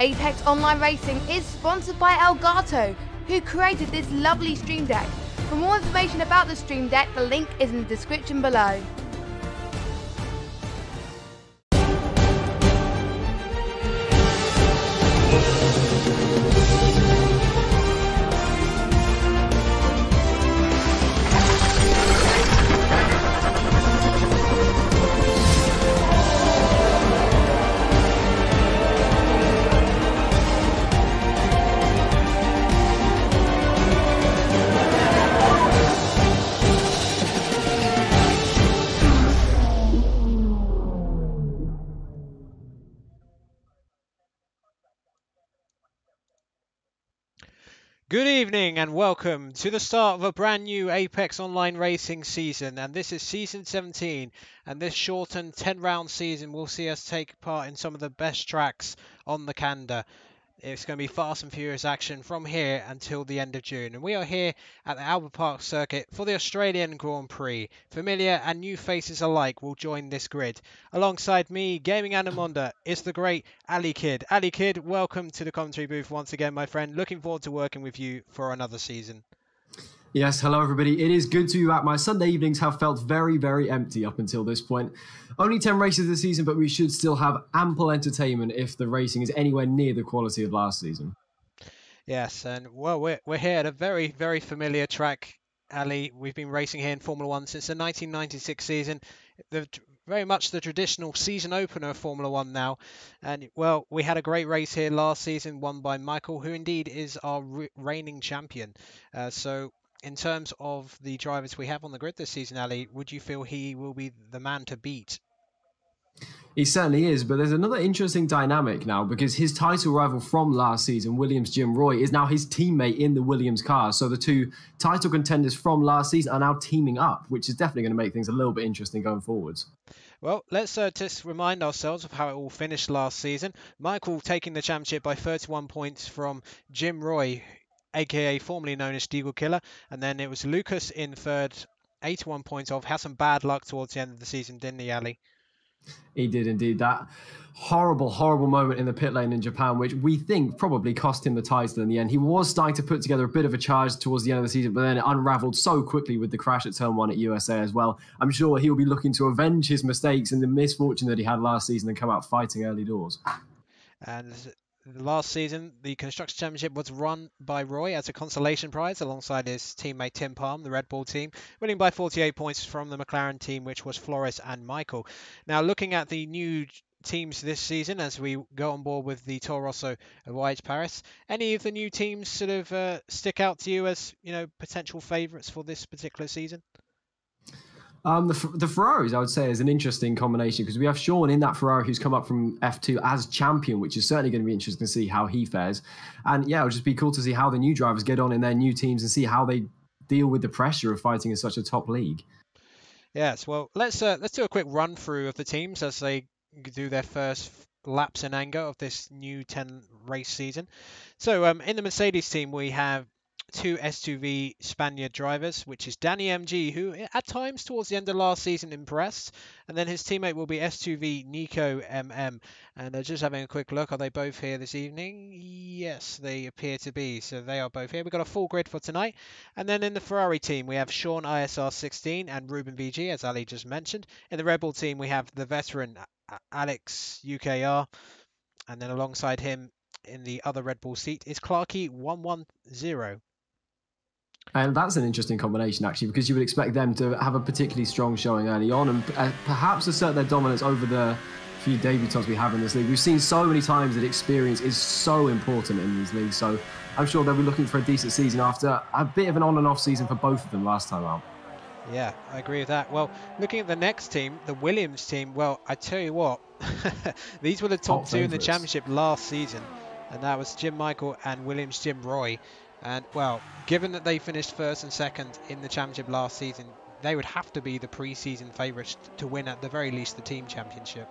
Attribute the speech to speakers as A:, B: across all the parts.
A: Apex Online Racing is sponsored by Elgato, who created this lovely Stream Deck. For more information about the Stream Deck, the link is in the description below.
B: Good evening and welcome to the start of a brand new Apex Online Racing season, and this is Season 17, and this shortened 10-round season will see us take part in some of the best tracks on the calendar. It's going to be fast and furious action from here until the end of June, and we are here at the Albert Park circuit for the Australian Grand Prix. Familiar and new faces alike will join this grid. Alongside me, gaming Alimonda, is the great Ali Kid. Ali Kid, welcome to the commentary booth once again, my friend. Looking forward to working with you for another season.
C: Yes, hello everybody. It is good to be back. My Sunday evenings have felt very, very empty up until this point. Only 10 races this season, but we should still have ample entertainment if the racing is anywhere near the quality of last season.
B: Yes, and well, we're here at a very, very familiar track, Ali. We've been racing here in Formula One since the 1996 season. Very much the traditional season opener of Formula One now. And, well, we had a great race here last season, won by Michael, who indeed is our reigning champion. So in terms of the drivers we have on the grid this season, Ali, would you feel he will be the man to beat?
C: He certainly is, but there's another interesting dynamic now because his title rival from last season, Williams' Jim Roy, is now his teammate in the Williams car. So the two title contenders from last season are now teaming up, which is definitely going to make things a little bit interesting going forwards.
B: Well, let's just remind ourselves of how it all finished last season. Michael taking the championship by 31 points from Jim Roy, aka formerly known as Deagle Killer, and then it was Lucas in third, 81 points off. Had some bad luck towards the end of the season, didn't he, Ali?
C: He did indeed. That horrible, horrible moment in the pit lane in Japan, which we think probably cost him the title in the end. He was starting to put together a bit of a charge towards the end of the season, but then it unraveled so quickly with the crash at Turn 1 at USA as well. I'm sure he'll be looking to avenge his mistakes and the misfortune that he had last season and come out fighting early doors. And
B: last season, the Constructors' Championship was run by Roy as a consolation prize alongside his teammate Tim Palm, the Red Bull team, winning by 48 points from the McLaren team, which was Flores and Michael. Now, looking at the new teams this season as we go on board with the Toro Rosso of Paris, any of the new teams sort of stick out to you as, you know, potential favourites for this particular season?
C: The Ferraris, I would say, is an interesting combination because we have Sean in that Ferrari who's come up from F2 as champion, which is certainly going to be interesting to see how he fares. And yeah, it'll just be cool to see how the new drivers get on in their new teams and see how they deal with the pressure of fighting in such a top league.
B: Yes, well, let's do a quick run through of the teams as they do their first laps in anger of this new 10 race season. So in the Mercedes team, we have two S2V Spaniard drivers, which is Danny MG, who at times towards the end of last season impressed, and then his teammate will be S2V Nico MM. And just having a quick look, are they both here this evening? Yes, they appear to be, so they are both here. We've got a full grid for tonight. And then in the Ferrari team, we have Sean ISR16 and Ruben VG, as Ali just mentioned. In the Red Bull team, we have the veteran Alex UKR, and then alongside him in the other Red Bull seat is Clarky110.
C: And that's an interesting combination, actually, because you would expect them to have a particularly strong showing early on and perhaps assert their dominance over the few debutants we have in this league. We've seen so many times that experience is so important in these leagues, so I'm sure they'll be looking for a decent season after a bit of an on and off season for both of them last time out.
B: Yeah, I agree with that. Well, looking at the next team, the Williams team, well, I tell you what, these were the top two in the championship last season, and that was Jim Michael and Williams Jim Roy. And, well, given that they finished first and second in the championship last season, they would have to be the pre-season favourites to win at the very least the team championship.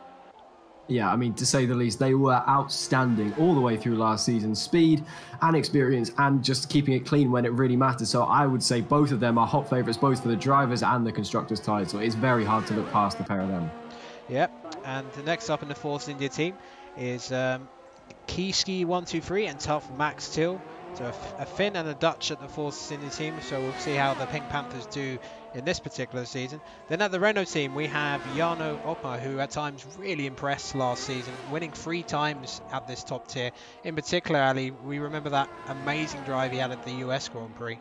C: Yeah, I mean, to say the least, they were outstanding all the way through last season. Speed and experience and just keeping it clean when it really matters. So I would say both of them are hot favourites, both for the drivers and the constructors' title. It's very hard to look past the pair of them.
B: Yep, and the next up in the Force India team is Keyski 123 and Tough Max Till. So a Finn and a Dutch at the forces in the team, so we'll see how the Pink Panthers do in this particular season. Then at the Renault team, we have Jarno Opma, who at times really impressed last season, winning 3 times at this top tier. In particular, Ali, we remember that amazing drive he had at the US Grand Prix.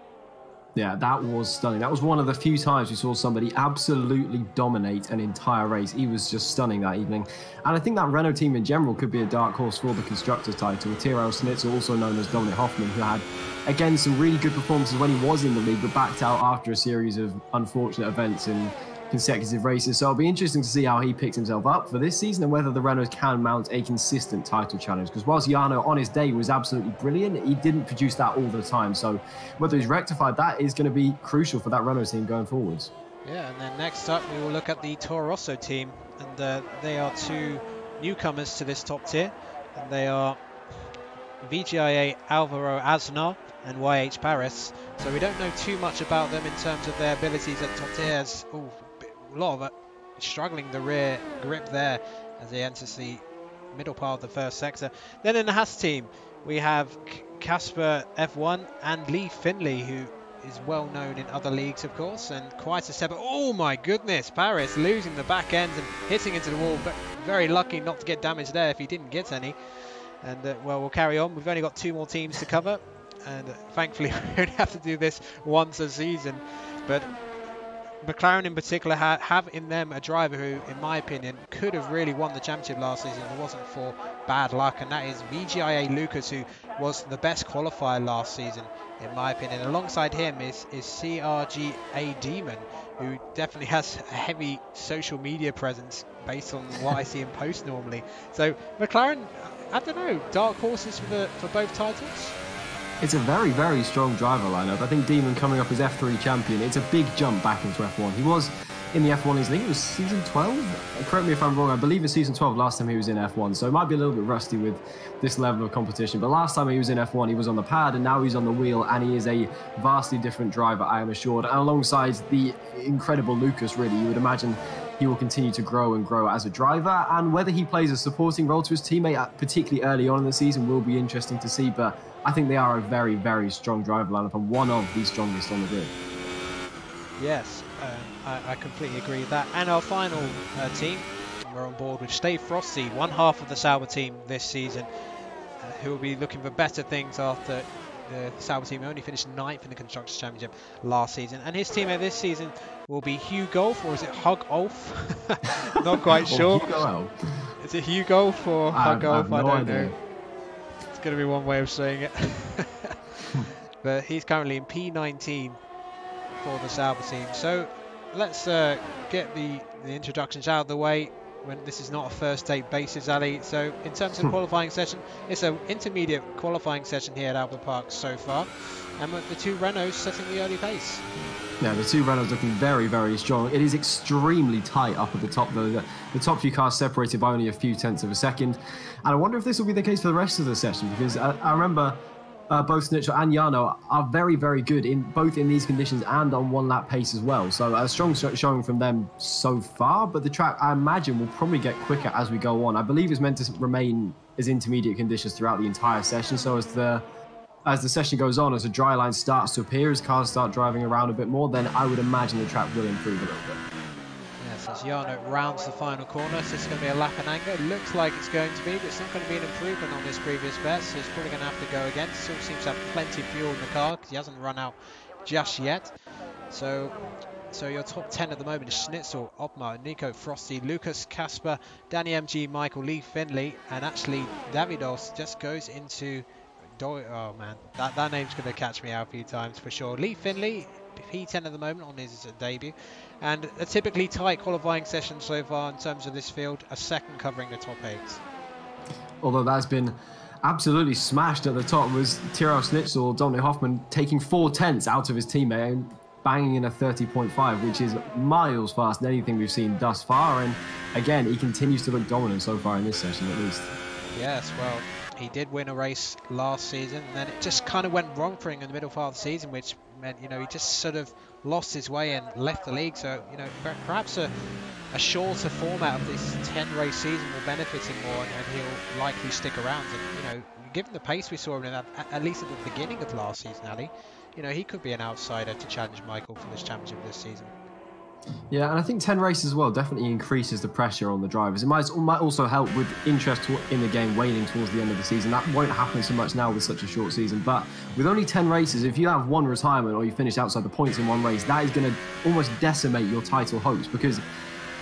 C: Yeah, that was stunning. That was one of the few times we saw somebody absolutely dominate an entire race. He was just stunning that evening. And I think that Renault team in general could be a dark horse for the Constructors title. Tyrrell Schnitzel, also known as Dominic Hoffman, who had, again, some really good performances when he was in the league, but backed out after a series of unfortunate events and consecutive races. So it'll be interesting to see how he picks himself up for this season and whether the Renaults can mount a consistent title challenge. Because whilst Jarno on his day was absolutely brilliant, he didn't produce that all the time. So whether he's rectified that is going to be crucial for that Renault team going forwards.
B: Yeah, and then next up we will look at the Toro Rosso team, and they are 2 newcomers to this top tier, and they are VGIA Alvaro Aznar and YH Paris. So we don't know too much about them in terms of their abilities at top tiers. Ooh, a lot of it struggling the rear grip there as he enters the middle part of the first sector. Then in the Haas team, we have Casper F1 and Lee Finley, who is well known in other leagues, of course, and quite a step. Oh my goodness, Paris losing the back end and hitting into the wall, but very lucky not to get damage there if he didn't get any. And well, we'll carry on. We've only got 2 more teams to cover, and thankfully we only have to do this once a season. But McLaren in particular have in them a driver who, in my opinion, could have really won the championship last season if it wasn't for bad luck, and that is VGIA Lucas, who was the best qualifier last season, in my opinion. Alongside him is CRGA Demon, who definitely has a heavy social media presence based on what I see him post normally. So McLaren, I don't know, dark horses for both titles?
C: It's a very, very strong driver lineup. I think Demon coming up as F3 champion, it's a big jump back into F1. He was in the F1, I think it was season 12? Correct me if I'm wrong, I believe it's season 12 last time he was in F1, so it might be a little bit rusty with this level of competition. But last time he was in F1, he was on the pad, and now he's on the wheel, and he is a vastly different driver, I am assured. And alongside the incredible Lucas, really, you would imagine he will continue to grow and grow as a driver, and whether he plays a supporting role to his teammate, particularly early on in the season, will be interesting to see. But I think they are a very, very strong driver lineup and one of the strongest on the grid.
B: Yes, I completely agree with that. And our final team, we're on board with Stay Frosty, one half of the Sauber team this season, who will be looking for better things after the Sauber team only finished 9th in the Constructors' Championship last season. And his teammate this season will be Hugh Golf, or is it Hug Ulf? Not quite sure. Is it Hugh Golf or Hug Ulf? I don't know. It's going to be one way of saying it. But he's currently in P19 for the Sauber team. So let's get the introductions out of the way. When this is not a first date basis, Ali. So in terms of qualifying session, it's an intermediate qualifying session here at Albert Park so far, and the 2 Renaults setting the early pace.
C: Yeah, the 2 Renaults looking very, very strong. It is extremely tight up at the top, though. The top few cars separated by only a few tenths of a second. And I wonder if this will be the case for the rest of the session, because I remember both Schnitzel and Jarno are very, very good in both in these conditions and on 1-lap pace as well. So a strong showing from them so far, but the track, I imagine, will probably get quicker as we go on. I believe it's meant to remain as intermediate conditions throughout the entire session. So as the session goes on, as the dry line starts to appear, as cars start driving around a bit more, then I would imagine the track will improve a little bit.
B: Yes, as Jarno rounds the final corner, so it's going to be a lap and anger. It looks like it's going to be, but it's not going to be an improvement on his previous best, so he's probably going to have to go again. Still seems to have plenty of fuel in the car, because he hasn't run out just yet. So your top 10 at the moment is Schnitzel, Opmar, Nico, Frosty, Lucas, Casper, Danny MG, Michael, Lee Finley, and actually Davidos just goes into... Oh man, that name's going to catch me out a few times for sure. Lee Finley, P10 at the moment on his debut, and a typically tight qualifying session so far in terms of this field, a second covering the top 8.
C: Although that's been absolutely smashed at the top, was Tyrrell Schnitzel, Dominic Hoffman, taking 4 tenths out of his teammate and banging in a 30.5, which is miles faster than anything we've seen thus far. And again, he continues to look dominant so far in this session, at least.
B: Yes, well, He did win a race last season, and then it just kind of went wrong for him in the middle part of the season, which meant, you know, he just sort of lost his way and left the league. So, you know, perhaps a shorter format of this 10-race season will benefit him more, and he'll likely stick around. And, you know, given the pace we saw him at least at the beginning of last season, Ali, you know, he could be an outsider to challenge Michael for this championship this season.
C: Yeah, and I think 10 races as well definitely increases the pressure on the drivers. It might also help with interest in the game waning towards the end of the season. That won't happen so much now with such a short season, but with only 10 races, if you have one retirement or you finish outside the points in one race, that is going to almost decimate your title hopes, because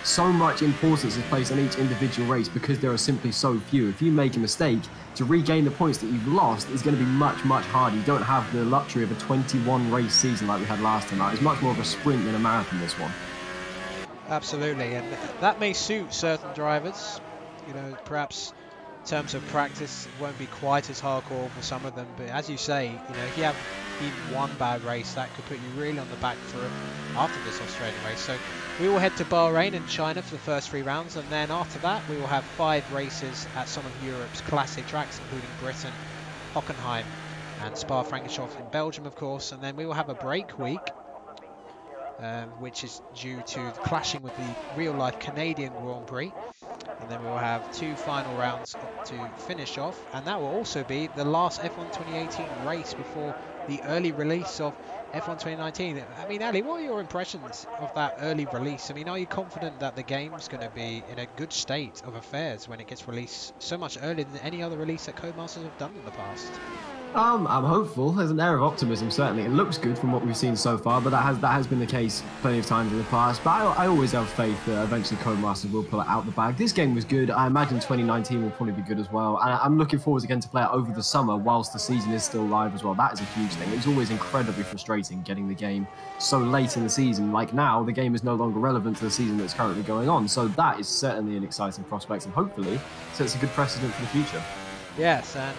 C: so much importance is placed on each individual race because there are simply so few. If you make a mistake, to regain the points that you've lost is going to be much, much harder. You don't have the luxury of a 21 race season like we had last time. It's much more of a sprint than a marathon, this one.
B: Absolutely, and that may suit certain drivers. You know, perhaps in terms of practice, it won't be quite as hardcore for some of them. But as you say, you know, if you have even one bad race, that could put you really on the back foot after this Australian race. So we will head to Bahrain and China for the first 3 rounds, and then after that, we will have 5 races at some of Europe's classic tracks, including Britain, Hockenheim, and Spa-Francorchamps in Belgium, of course. And then we will have a break week, which is due to the clashing with the real-life Canadian Grand Prix, and then we will have 2 final rounds to finish off, and that will also be the last F1 2018 race before the early release of F1 2019. I mean, Ali, what are your impressions of that early release? I mean, are you confident that the game's going to be in a good state of affairs when it gets released so much earlier than any other release that Codemasters have done in the past?
C: I'm hopeful. There's an air of optimism, certainly. It looks good from what we've seen so far, but that has been the case plenty of times in the past. But I always have faith that eventually Codemasters will pull it out the bag. This game was good. I imagine 2019 will probably be good as well. And I'm looking forward again to play it over the summer whilst the season is still live as well. That is a huge thing. It was always incredibly frustrating getting the game so late in the season. Like now, the game is no longer relevant to the season that's currently going on. So that is certainly an exciting prospect, and hopefully sets a good precedent for the future.
B: Yes, and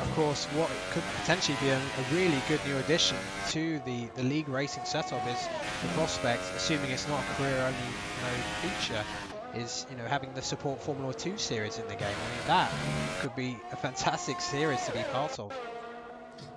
B: of course, what could potentially be a really good new addition to the league racing setup is the prospect, assuming it's not a career-only mode feature, is, you know, having the support Formula 2 series in the game. I mean, that could be a fantastic series to be part of.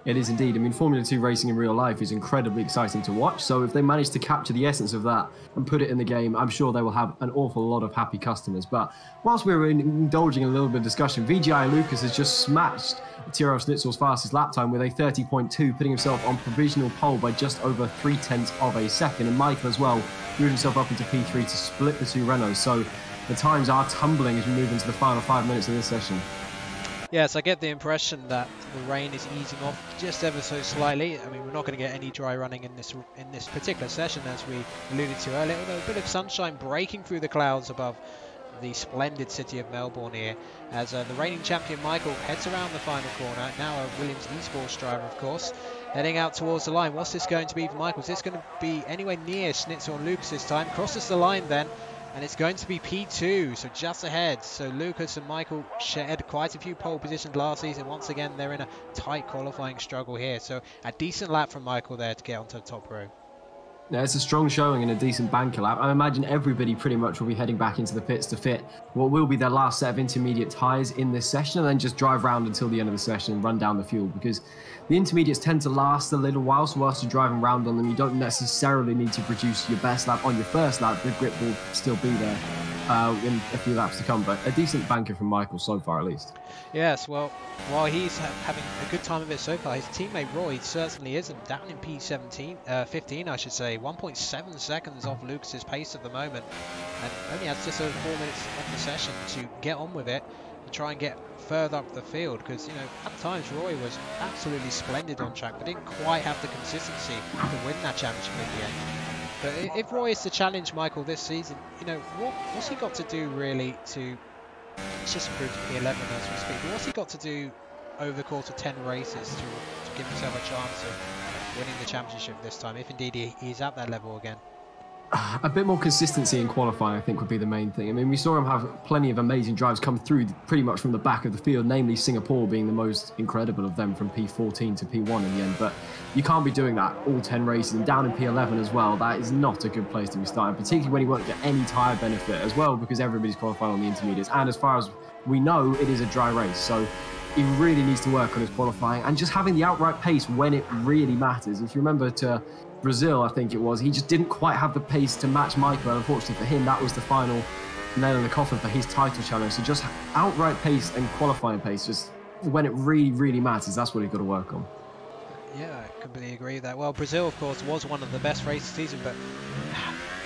C: It is indeed. I mean, Formula 2 racing in real life is incredibly exciting to watch. So if they manage to capture the essence of that and put it in the game, I'm sure they will have an awful lot of happy customers. But whilst we were indulging in a little bit of discussion, VGI Lucas has just smashed Tiro Schnitzel's fastest lap time with a 30.2, putting himself on provisional pole by just over 0.3 of a second. And Michael as well moved himself up into P3 to split the 2 Renaults. So the times are tumbling as we move into the final 5 minutes of this session.
B: Yes, I get the impression that the rain is easing off just ever so slightly. I mean, we're not going to get any dry running in this particular session, as we alluded to earlier, although a bit of sunshine breaking through the clouds above the splendid city of Melbourne here, as the reigning champion Michael heads around the final corner. Now a Williams eSports driver, of course, heading out towards the line. What's this going to be for Michael? Is this going to be anywhere near Schnitzel and Lucas this time? Crosses the line then, and it's going to be P2, so just ahead. So Lucas and Michael shared quite a few pole positions last season. Once again, they're in a tight qualifying struggle here. So a decent lap from Michael there to get onto the top row.
C: Yeah, it's a strong showing and a decent banker lap. I imagine everybody pretty much will be heading back into the pits to fit what will be their last set of intermediate tyres in this session, and then just drive round until the end of the session and run down the fuel, because the intermediates tend to last a little while, so whilst you're driving around on them, you don't necessarily need to produce your best lap on your first lap. The grip will still be there in a few laps to come, but a decent banker from Michael so far at least.
B: Yes, well, while he's having a good time of it so far, his teammate Roy certainly isn't. Down in P17, 15 I should say, 1.7 seconds off Lucas's pace at the moment, and only has just over 4 minutes of the session to get on with it and try and get further up the field, because, you know, at times Roy was absolutely splendid on track but didn't quite have the consistency to win that championship in the end. But if Roy is to challenge Michael this season, you know, what's he got to do really to, it's just improved to P11 as we speak, but what's he got to do over the course of 10 races to give himself a chance of winning the championship this time, if indeed he's at that level again?
C: A bit more consistency in qualifying, I think, would be the main thing. I mean, we saw him have plenty of amazing drives come through pretty much from the back of the field, namely Singapore being the most incredible of them from P14 to P1 in the end. But you can't be doing that all 10 races and down in P11 as well. That is not a good place to be starting, particularly when you won't get any tyre benefit as well, because everybody's qualifying on the intermediates. And as far as we know, it is a dry race. So he really needs to work on his qualifying and just having the outright pace when it really matters. If you remember to Brazil, I think it was, he just didn't quite have the pace to match Michael, and unfortunately for him, that was the final nail in the coffin for his title challenge. So just outright pace and qualifying pace, just when it really, really matters, that's what he's got to work on.
B: Yeah, I completely agree with that. Well, Brazil, of course, was one of the best races this season, but,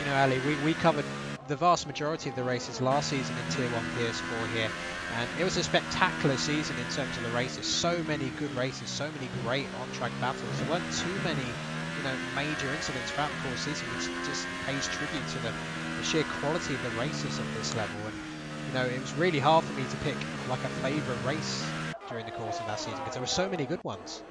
B: you know, Ali, we covered the vast majority of the races last season in Tier 1 PS4 here, and it was a spectacular season in terms of the races. So many good races, so many great on-track battles. There weren't too many, you know, major incidents throughout the course season, which just pays tribute to the sheer quality of the races at this level. And, you know, it was really hard for me to pick like a favourite race during the course of that season because there were so many good ones.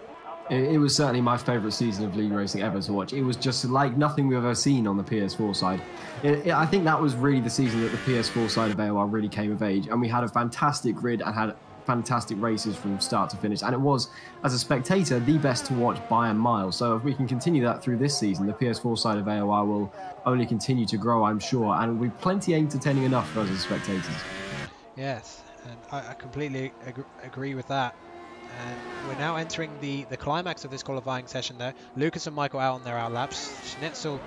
C: It was certainly my favourite season of League Racing ever to watch. It was just like nothing we've ever seen on the PS4 side. I think that was really the season that the PS4 side of AOR really came of age, and we had a fantastic grid and had fantastic races from start to finish, and it was, as a spectator, the best to watch by a mile. So if we can continue that through this season, the PS4 side of AOR will only continue to grow, I'm sure, and will be plenty entertaining enough for us as spectators.
B: Yes, and I completely agree with that. And we're now entering the climax of this qualifying session there. Lucas and Michael out on their outlaps. Schnitzel,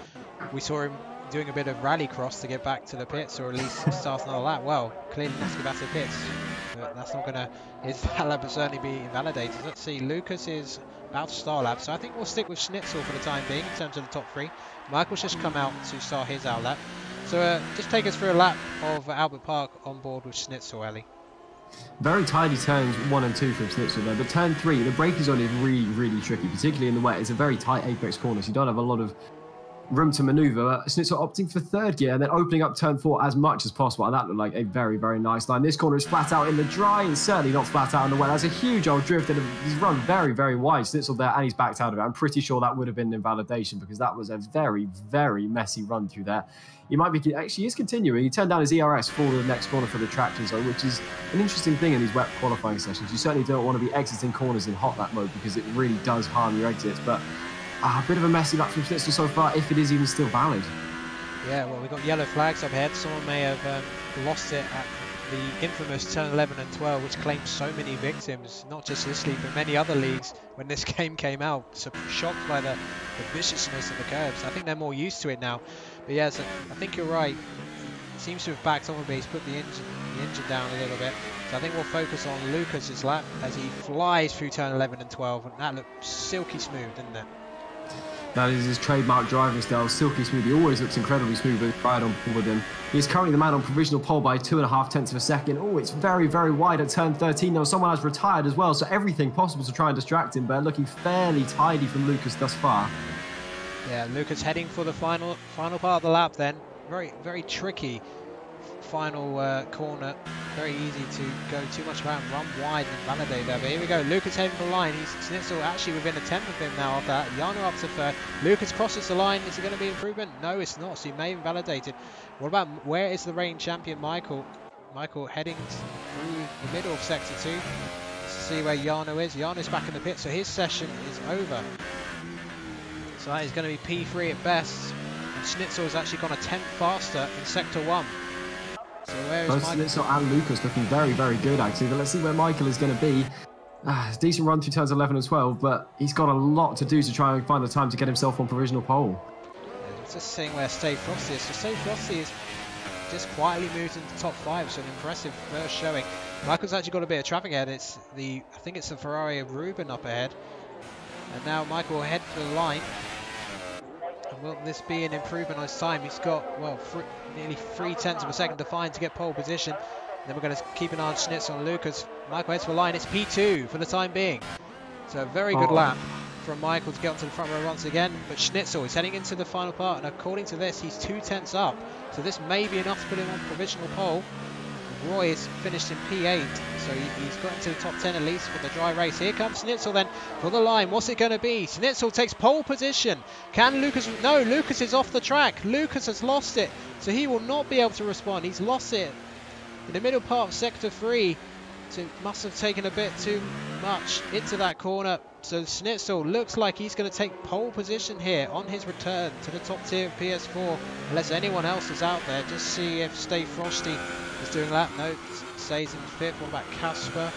B: we saw him doing a bit of rallycross to get back to the pits, or at least start another lap. Well, clearly let's get back to the pits. But that's not going to, his lap will certainly be invalidated. Let's see, Lucas is about to start lap, so I think we'll stick with Schnitzel for the time being in terms of the top three. Michael's just come out to start his outlap. So just take us through a lap of Albert Park on board with Schnitzel, Ellie.
C: Very tidy turns 1 and 2 from Schnitzel there, but turn 3, the braking zone is really, really tricky, particularly in the wet. It's a very tight apex corner, so you don't have a lot of room to manoeuvre. Schnitzel opting for third gear and then opening up turn 4 as much as possible, and that looked like a very, very nice line. This corner is flat out in the dry and certainly not flat out in the wet. That's a huge old drift, and he's run very, very wide, Schnitzel there, and he's backed out of it. I'm pretty sure that would have been an invalidation because that was a very, very messy run through there. He might be, actually is continuing. He turned down his ERS for the next corner for the traction zone, which is an interesting thing in these wet qualifying sessions. You certainly don't want to be exiting corners in hot lap mode because it really does harm your exits. But a bit of a messy lap from Schnitzel so far, if it is even still valid.
B: Yeah, well, we've got yellow flags up ahead. Someone may have lost it at the infamous turn 11 and 12, which claimed so many victims, not just this league, but many other leagues when this game came out. So shocked by the viciousness of the curves. I think they're more used to it now. But yes, I think you're right. He seems to have backed off a bit. He's put the engine down a little bit. So I think we'll focus on Lucas's lap as he flies through turn 11 and 12. And that looked silky smooth, didn't it?
C: That is his trademark driving style, silky smooth. He always looks incredibly smooth with ride on board with him. He is currently the man on provisional pole by 2.5 tenths of a second. Oh, it's very, very wide at turn 13. Now, someone has retired as well, so everything possible to try and distract him, but looking fairly tidy from Lucas thus far.
B: Yeah, Lucas heading for the final part of the lap then. Very, very tricky final corner. Very easy to go too much around, run wide and invalidate there. But here we go, Lucas heading for the line. He's Schnitzel actually within a tenth of him now after that. Jarno up to third. Lucas crosses the line. Is it going to be improvement? No, it's not. So he may have invalidated. What about, where is the reigning champion, Michael? Michael heading through the middle of sector 2. Let's see where Jarno is. Jarno's back in the pit, so his session is over. So that is going to be P3 at best. And Schnitzel has actually gone a tenth faster in sector 1. So where is
C: both
B: Michael?
C: Schnitzel and Lucas looking very, very good actually, but let's see where Michael is going to be. Decent run through turns 11 and 12, but he's got a lot to do to try and find the time to get himself on provisional pole.
B: Yeah, just seeing where Stay Frosty is. So Stay Frosty is just quietly moved into the top 5, so an impressive first showing. Michael's actually got a bit of traffic ahead. It's the, I think it's the Ferrari of Ruben up ahead. And now Michael will head for the line. And will this be an improvement on his time? He's got, well, nearly 3 tenths of a second to find to get pole position. Then we're going to keep an eye on Schnitzel and Lucas. Michael heads for the line. It's P2 for the time being. So a very good lap from Michael to get onto the front row once again. But Schnitzel is heading into the final part, and according to this, he's 2 tenths up. So this may be enough to put him on provisional pole. Roy is finished in P8, so he's got into the top 10 at least for the dry race. Here comes Schnitzel then for the line. What's it going to be? Schnitzel takes pole position. Can Lucas? No, Lucas is off the track. Lucas has lost it, so he will not be able to respond. He's lost it in the middle part of sector 3. So must have taken a bit too much into that corner. So Schnitzel looks like he's going to take pole position here on his return to the top tier of PS4. Unless anyone else is out there, just see if Stay Frosty is doing that. No, stays in 5th. What about Casper?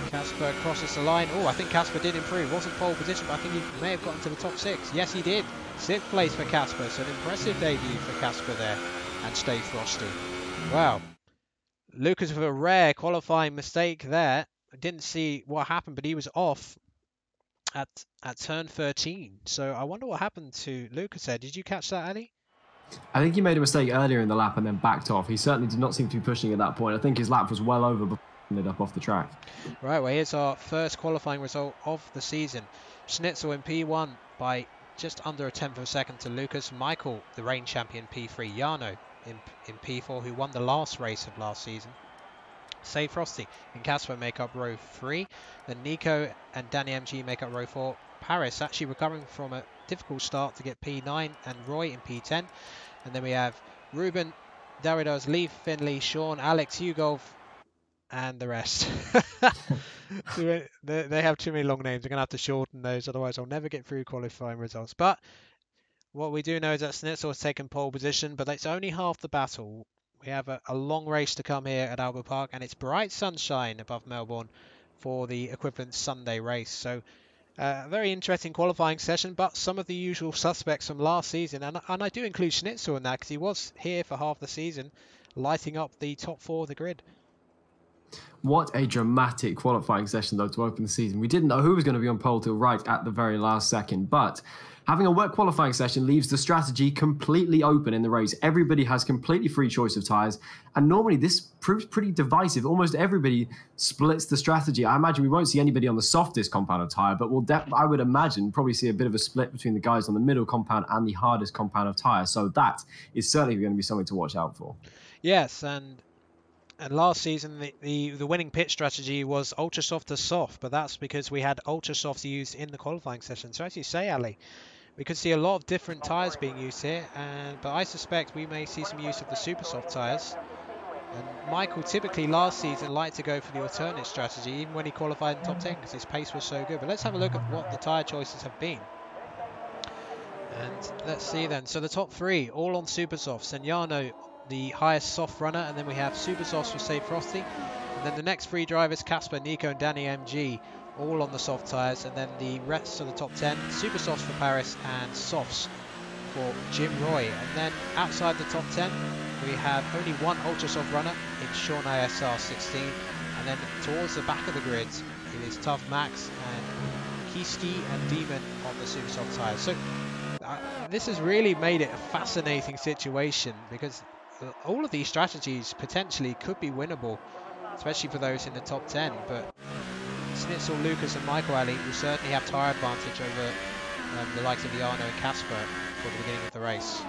B: Casper crosses the line. Oh, I think Casper did improve. Wasn't pole position, but I think he may have gotten to the top 6. Yes, he did. 6th place for Casper. So an impressive debut for Casper there. And Stay Frosty. Wow. Lucas with a rare qualifying mistake there. I didn't see what happened, but he was off at turn 13. So I wonder what happened to Lucas there. Did you catch that, Ali?
C: I think he made a mistake earlier in the lap and then backed off. He certainly did not seem to be pushing at that point. I think his lap was well over before he ended up off the track.
B: Right, well, here's our first qualifying result of the season. Schnitzel in P1 by just under a tenth of a second to Lucas. Michael, the reign champion, P3. Jarno in P4, who won the last race of last season. Say Frosty and Casper make up row 3. Then Nico and Danny MG make up row 4. Paris actually recovering from a difficult start to get P9, and Roy in P10. And then we have Ruben, Daridos, Lee, Finley, Sean, Alex, Hugo, and the rest. They have too many long names. I'm going to have to shorten those, otherwise I'll never get through qualifying results. But what we do know is that Schnitzel has taken pole position, but it's only half the battle. We have a long race to come here at Albert Park, and it's bright sunshine above Melbourne for the equivalent Sunday race. So a very interesting qualifying session, but some of the usual suspects from last season, and I do include Schnitzel in that because he was here for half the season, lighting up the top 4 of the grid.
C: What a dramatic qualifying session, though, to open the season. We didn't know who was going to be on pole till right at the very last second, but having a wet qualifying session leaves the strategy completely open in the race. Everybody has completely free choice of tyres, and normally this proves pretty divisive. Almost everybody splits the strategy. I imagine we won't see anybody on the softest compound of tyre, but I would imagine probably see a bit of a split between the guys on the middle compound and the hardest compound of tyre. So that is certainly going to be something to watch out for.
B: Yes, and last season, the winning pit strategy was ultra soft to soft, but that's because we had ultra softs used in the qualifying session. So as you say, Ali, we could see a lot of different tyres being used here, but I suspect we may see some use of the super soft tyres. And Michael typically last season liked to go for the alternate strategy, even when he qualified in top 10, because his pace was so good. But let's have a look at what the tyre choices have been. And let's see then. So the top 3, all on super softs. And Jarno, the highest soft runner, and then we have super softs for Say Frosty, and then the next 3 drivers, Casper, Nico and Danny MG, all on the soft tyres, and then the rest of the top 10, super softs for Paris and softs for Jim Roy. And then outside the top 10 we have only one ultra soft runner in Sean ISR 16, and then towards the back of the grid it is Tough Max and Kiski and Demon on the super soft tyres. So this has really made it a fascinating situation, because all of these strategies potentially could be winnable, especially for those in the top 10, but Schnitzel, Lucas and Michael Ali will certainly have tyre advantage over the likes of Jarno and Casper for the beginning of the race.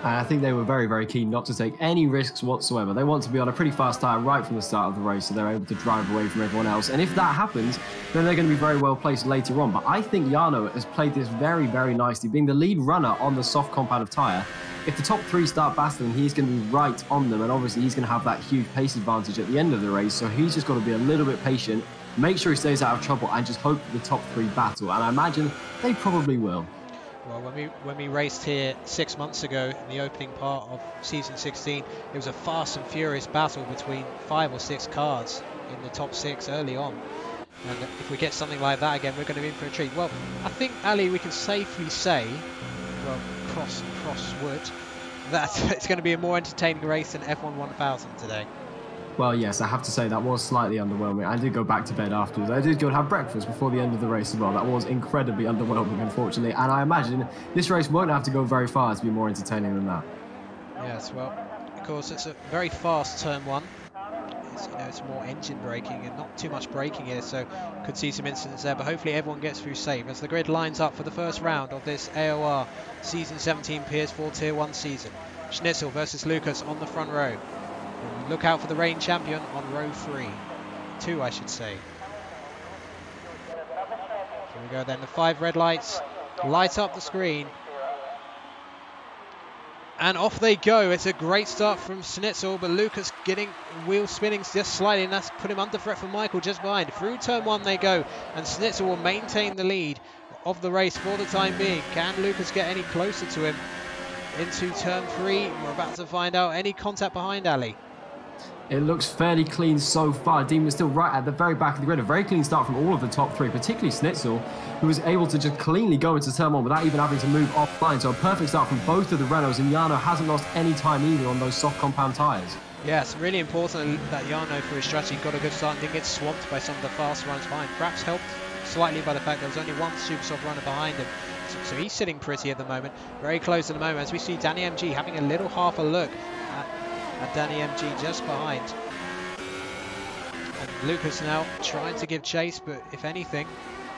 C: I think they were very, very keen not to take any risks whatsoever. They want to be on a pretty fast tyre right from the start of the race, so they're able to drive away from everyone else. And if that happens, then they're going to be very well placed later on. But I think Jarno has played this very, very nicely, being the lead runner on the soft compound of tyre. If the top 3 start battling, he's going to be right on them, and obviously he's going to have that huge pace advantage at the end of the race, so he's just got to be a little bit patient, make sure he stays out of trouble, and just hope that the top 3 battle, and I imagine they probably will.
B: Well, when we raced here 6 months ago in the opening part of season 16, it was a fast and furious battle between 5 or 6 cars in the top 6 early on. And if we get something like that again, we're going to be in for a treat. Well, I think, Ali, we can safely say, well, cross wood, that it's going to be a more entertaining race than F1 1000 today.
C: Well, yes, I have to say that was slightly underwhelming. I did go back to bed afterwards. I did go and have breakfast before the end of the race as well. That was incredibly underwhelming, unfortunately. And I imagine this race won't have to go very far to be more entertaining than that.
B: Yes, well, of course, it's a very fast turn 1. It's more engine braking and not too much braking here, so could see some incidents there, but hopefully everyone gets through safe as the grid lines up for the first round of this AOR Season 17 PS4 Tier 1 season. Schnitzel versus Lucas on the front row. And look out for the reign champion on row 2, I should say. Here we go then, the 5 red lights light up the screen. And off they go. It's a great start from Schnitzel, but Lucas getting wheel spinning just slightly, and that's put him under threat from Michael just behind. Through turn 1 they go, and Schnitzel will maintain the lead of the race for the time being. Can Lucas get any closer to him into turn 3? We're about to find out. Any contact behind, Ali?
C: It looks fairly clean so far. Demon still right at the very back of the grid. A very clean start from all of the top three, particularly Schnitzel, who was able to just cleanly go into turn one without even having to move offline. So a perfect start from both of the Renaults, and Jarno hasn't lost any time either on those soft compound tyres.
B: Yeah, it's really important that Jarno, for his strategy, got a good start and didn't get swamped by some of the fast runs behind. Perhaps helped slightly by the fact there was only one super soft runner behind him. So he's sitting pretty at the moment, very close at the moment, as we see Danny MG having a little half a look at Danny MG just behind. And Lucas now trying to give chase, but if anything,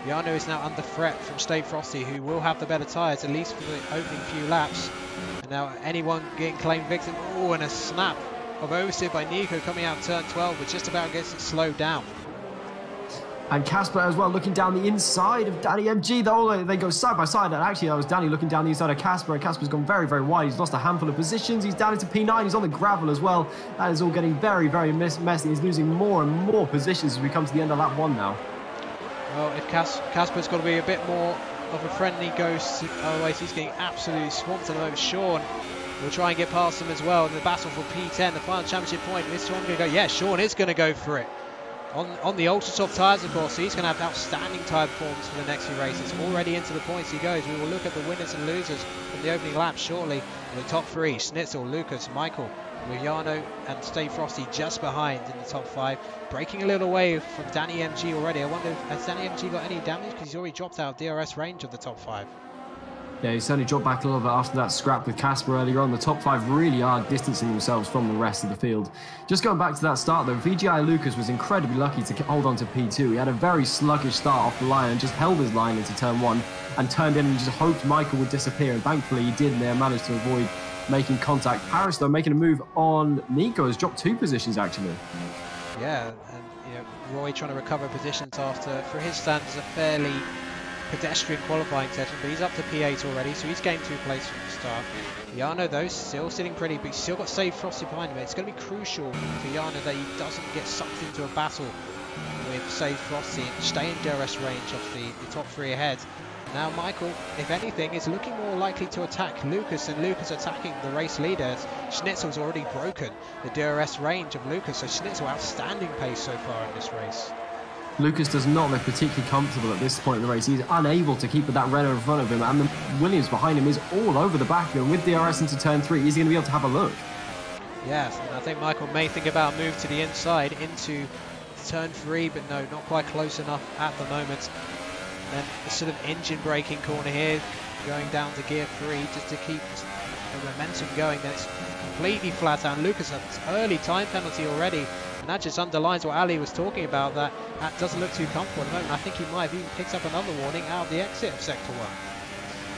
B: Jarno is now under threat from Stay Frosty, who will have the better tyres, at least for the opening few laps. And now anyone getting claimed victim. Oh, and a snap of oversteer by Nico coming out turn 12, but just about gets it slowed down.
C: And Casper as well, looking down the inside of Danny MG. They go side by side, and actually that was Danny looking down the inside of Casper, and Casper's gone very, very wide. He's lost a handful of positions. He's down into P9. He's on the gravel as well. That is all getting very, very messy. He's losing more and more positions as we come to the end of lap 1 now. Well,
B: if Casper's got to be a bit more of a friendly ghost, otherwise he's getting absolutely swamped at the moment. Sean will try and get past him as well in the battle for P10, the final championship point. Is Sean going to go? Yeah, Sean is going to go for it. On the ultra soft tyres, of course, so he's going to have outstanding tyre performance for the next few races. Already into the points he goes. We will look at the winners and losers from the opening lap shortly. The top three: Schnitzel, Lucas, Michael, with Jarno and Stay Frosty just behind in the top 5. Breaking a little away from Danny MG already. I wonder, has Danny MG got any damage? Because he's already dropped out of DRS range of the top 5.
C: Yeah, he certainly dropped back a little bit after that scrap with Casper earlier on. The top 5 really are distancing themselves from the rest of the field. Just going back to that start though, VGI Lucas was incredibly lucky to hold on to P2. He had a very sluggish start off the line and just held his line into turn 1 and turned in and just hoped Michael would disappear, and thankfully he did, and they managed to avoid making contact. Paris though making a move on Nico has dropped 2 positions actually.
B: Yeah, and Roy trying to recover positions after, for his standards, a fairly pedestrian qualifying session, but he's up to P8 already, so he's gained 2 places from the start. Jarno though still sitting pretty, but he's still got Save Frosty behind him. It's going to be crucial for Jarno that he doesn't get sucked into a battle with Save Frosty and stay in DRS range of the top 3 ahead. Now Michael, if anything, is looking more likely to attack Lucas, and Lucas attacking the race leaders. Schnitzel's already broken the DRS range of Lucas, so Schnitzel outstanding pace so far in this race.
C: Lucas does not look particularly comfortable at this point in the race. He's unable to keep that Renault in front of him, and the Williams behind him is all over the back of him. With DRS into turn 3, he's going to be able to have a look.
B: Yes, and I think Michael may think about a move to the inside into turn 3, but no, not quite close enough at the moment. And then the sort of engine braking corner here, going down to gear 3 just to keep the momentum going. Then it's completely flat out. Lucas has an early time penalty already. And that just underlines what Ali was talking about, that doesn't look too comfortable at the moment. I think he might have even picked up another warning out of the exit of Sector 1.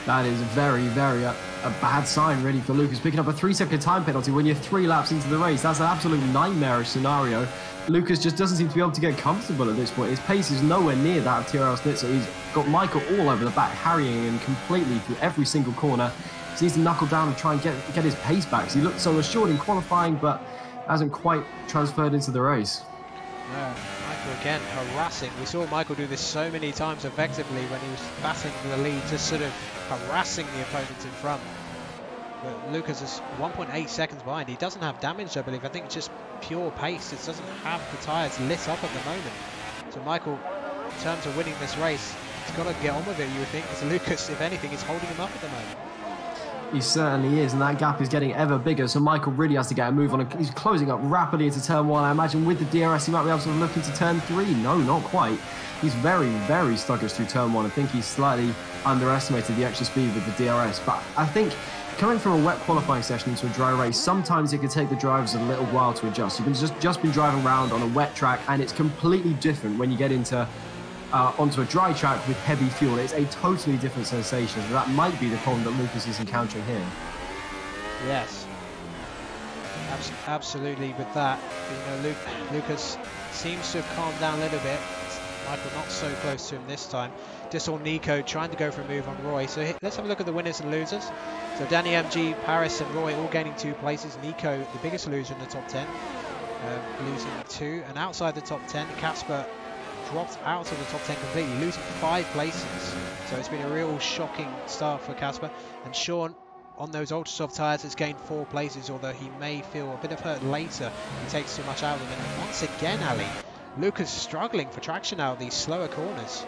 C: That is very, very a bad sign really for Lucas. Picking up a 3-second time penalty when you're 3 laps into the race. That's an absolute nightmarish scenario. Lucas just doesn't seem to be able to get comfortable at this point. His pace is nowhere near that of TRL Schnitzel. He's got Michael all over the back, harrying him completely through every single corner. He needs to knuckle down and try and get his pace back. So he looked so assured in qualifying, but hasn't quite transferred into the race.
B: No, Michael again harassing. We saw Michael do this so many times effectively when he was battling for the lead, just sort of harassing the opponents in front. But Lucas is 1.8 seconds behind. He doesn't have damage, I believe. I think it's just pure pace. It doesn't have the tyres lit up at the moment. So Michael, in terms of winning this race, he's got to get on with it, you would think, because Lucas, if anything, is holding him up at the moment.
C: He certainly is, and that gap is getting ever bigger, so Michael really has to get a move on. He's closing up rapidly into turn 1. I imagine with the DRS he might be able to look into turn 3. No, not quite. He's very, very sluggish through turn 1. I think he's slightly underestimated the extra speed with the DRS, but I think coming from a wet qualifying session into a dry race, sometimes it can take the drivers a little while to adjust. You can just been driving around on a wet track, and it's completely different when you get into onto a dry track with heavy fuel. It's a totally different sensation. So that might be the problem that Lucas is encountering here.
B: Yes, absolutely. With that, Lucas seems to have calmed down a little bit. Michael not so close to him this time. Just saw Nico trying to go for a move on Roy. So let's have a look at the winners and losers. So Danny MG, Paris and Roy all gaining 2 places. Nico, the biggest loser in the top 10, losing 2. And outside the top 10, Casper dropped out of the top 10 completely, losing 5 places. So it's been a real shocking start for Casper. And Sean on those ultra soft tyres has gained 4 places, although he may feel a bit of hurt later. He takes too much out of them. And once again, Ali, Lucas struggling for traction out of these slower corners.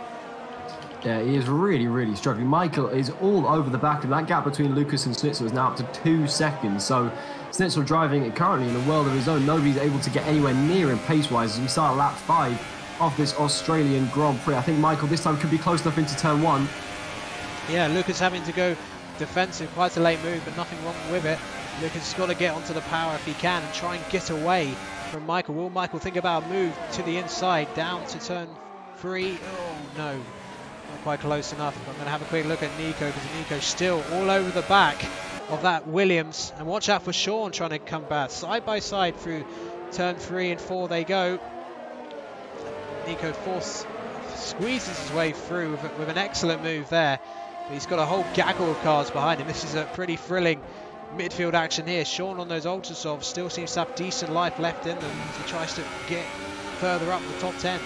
C: Yeah, he is really, really struggling. Michael is all over the back, and that gap between Lucas and Schnitzel is now up to 2 seconds. So Schnitzel driving it currently in a world of his own. Nobody's able to get anywhere near him pace-wise as we start lap 5 of this Australian Grand Prix. I think Michael this time could be close enough into turn 1.
B: Yeah, Lucas having to go defensive, quite a late move, but nothing wrong with it. Lucas has got to get onto the power if he can and try and get away from Michael. Will Michael think about a move to the inside, down to turn 3? Oh, no. Not quite close enough. I'm going to have a quick look at Nico, because Nico's still all over the back of that Williams. And watch out for Sean trying to come back. Side by side through turn 3 and 4 they go. Nico squeezes his way through with an excellent move there. But he's got a whole gaggle of cars behind him. This is a pretty thrilling midfield action here. Sean on those ultra softs still seems to have decent life left in them as he tries to get further up the top 10.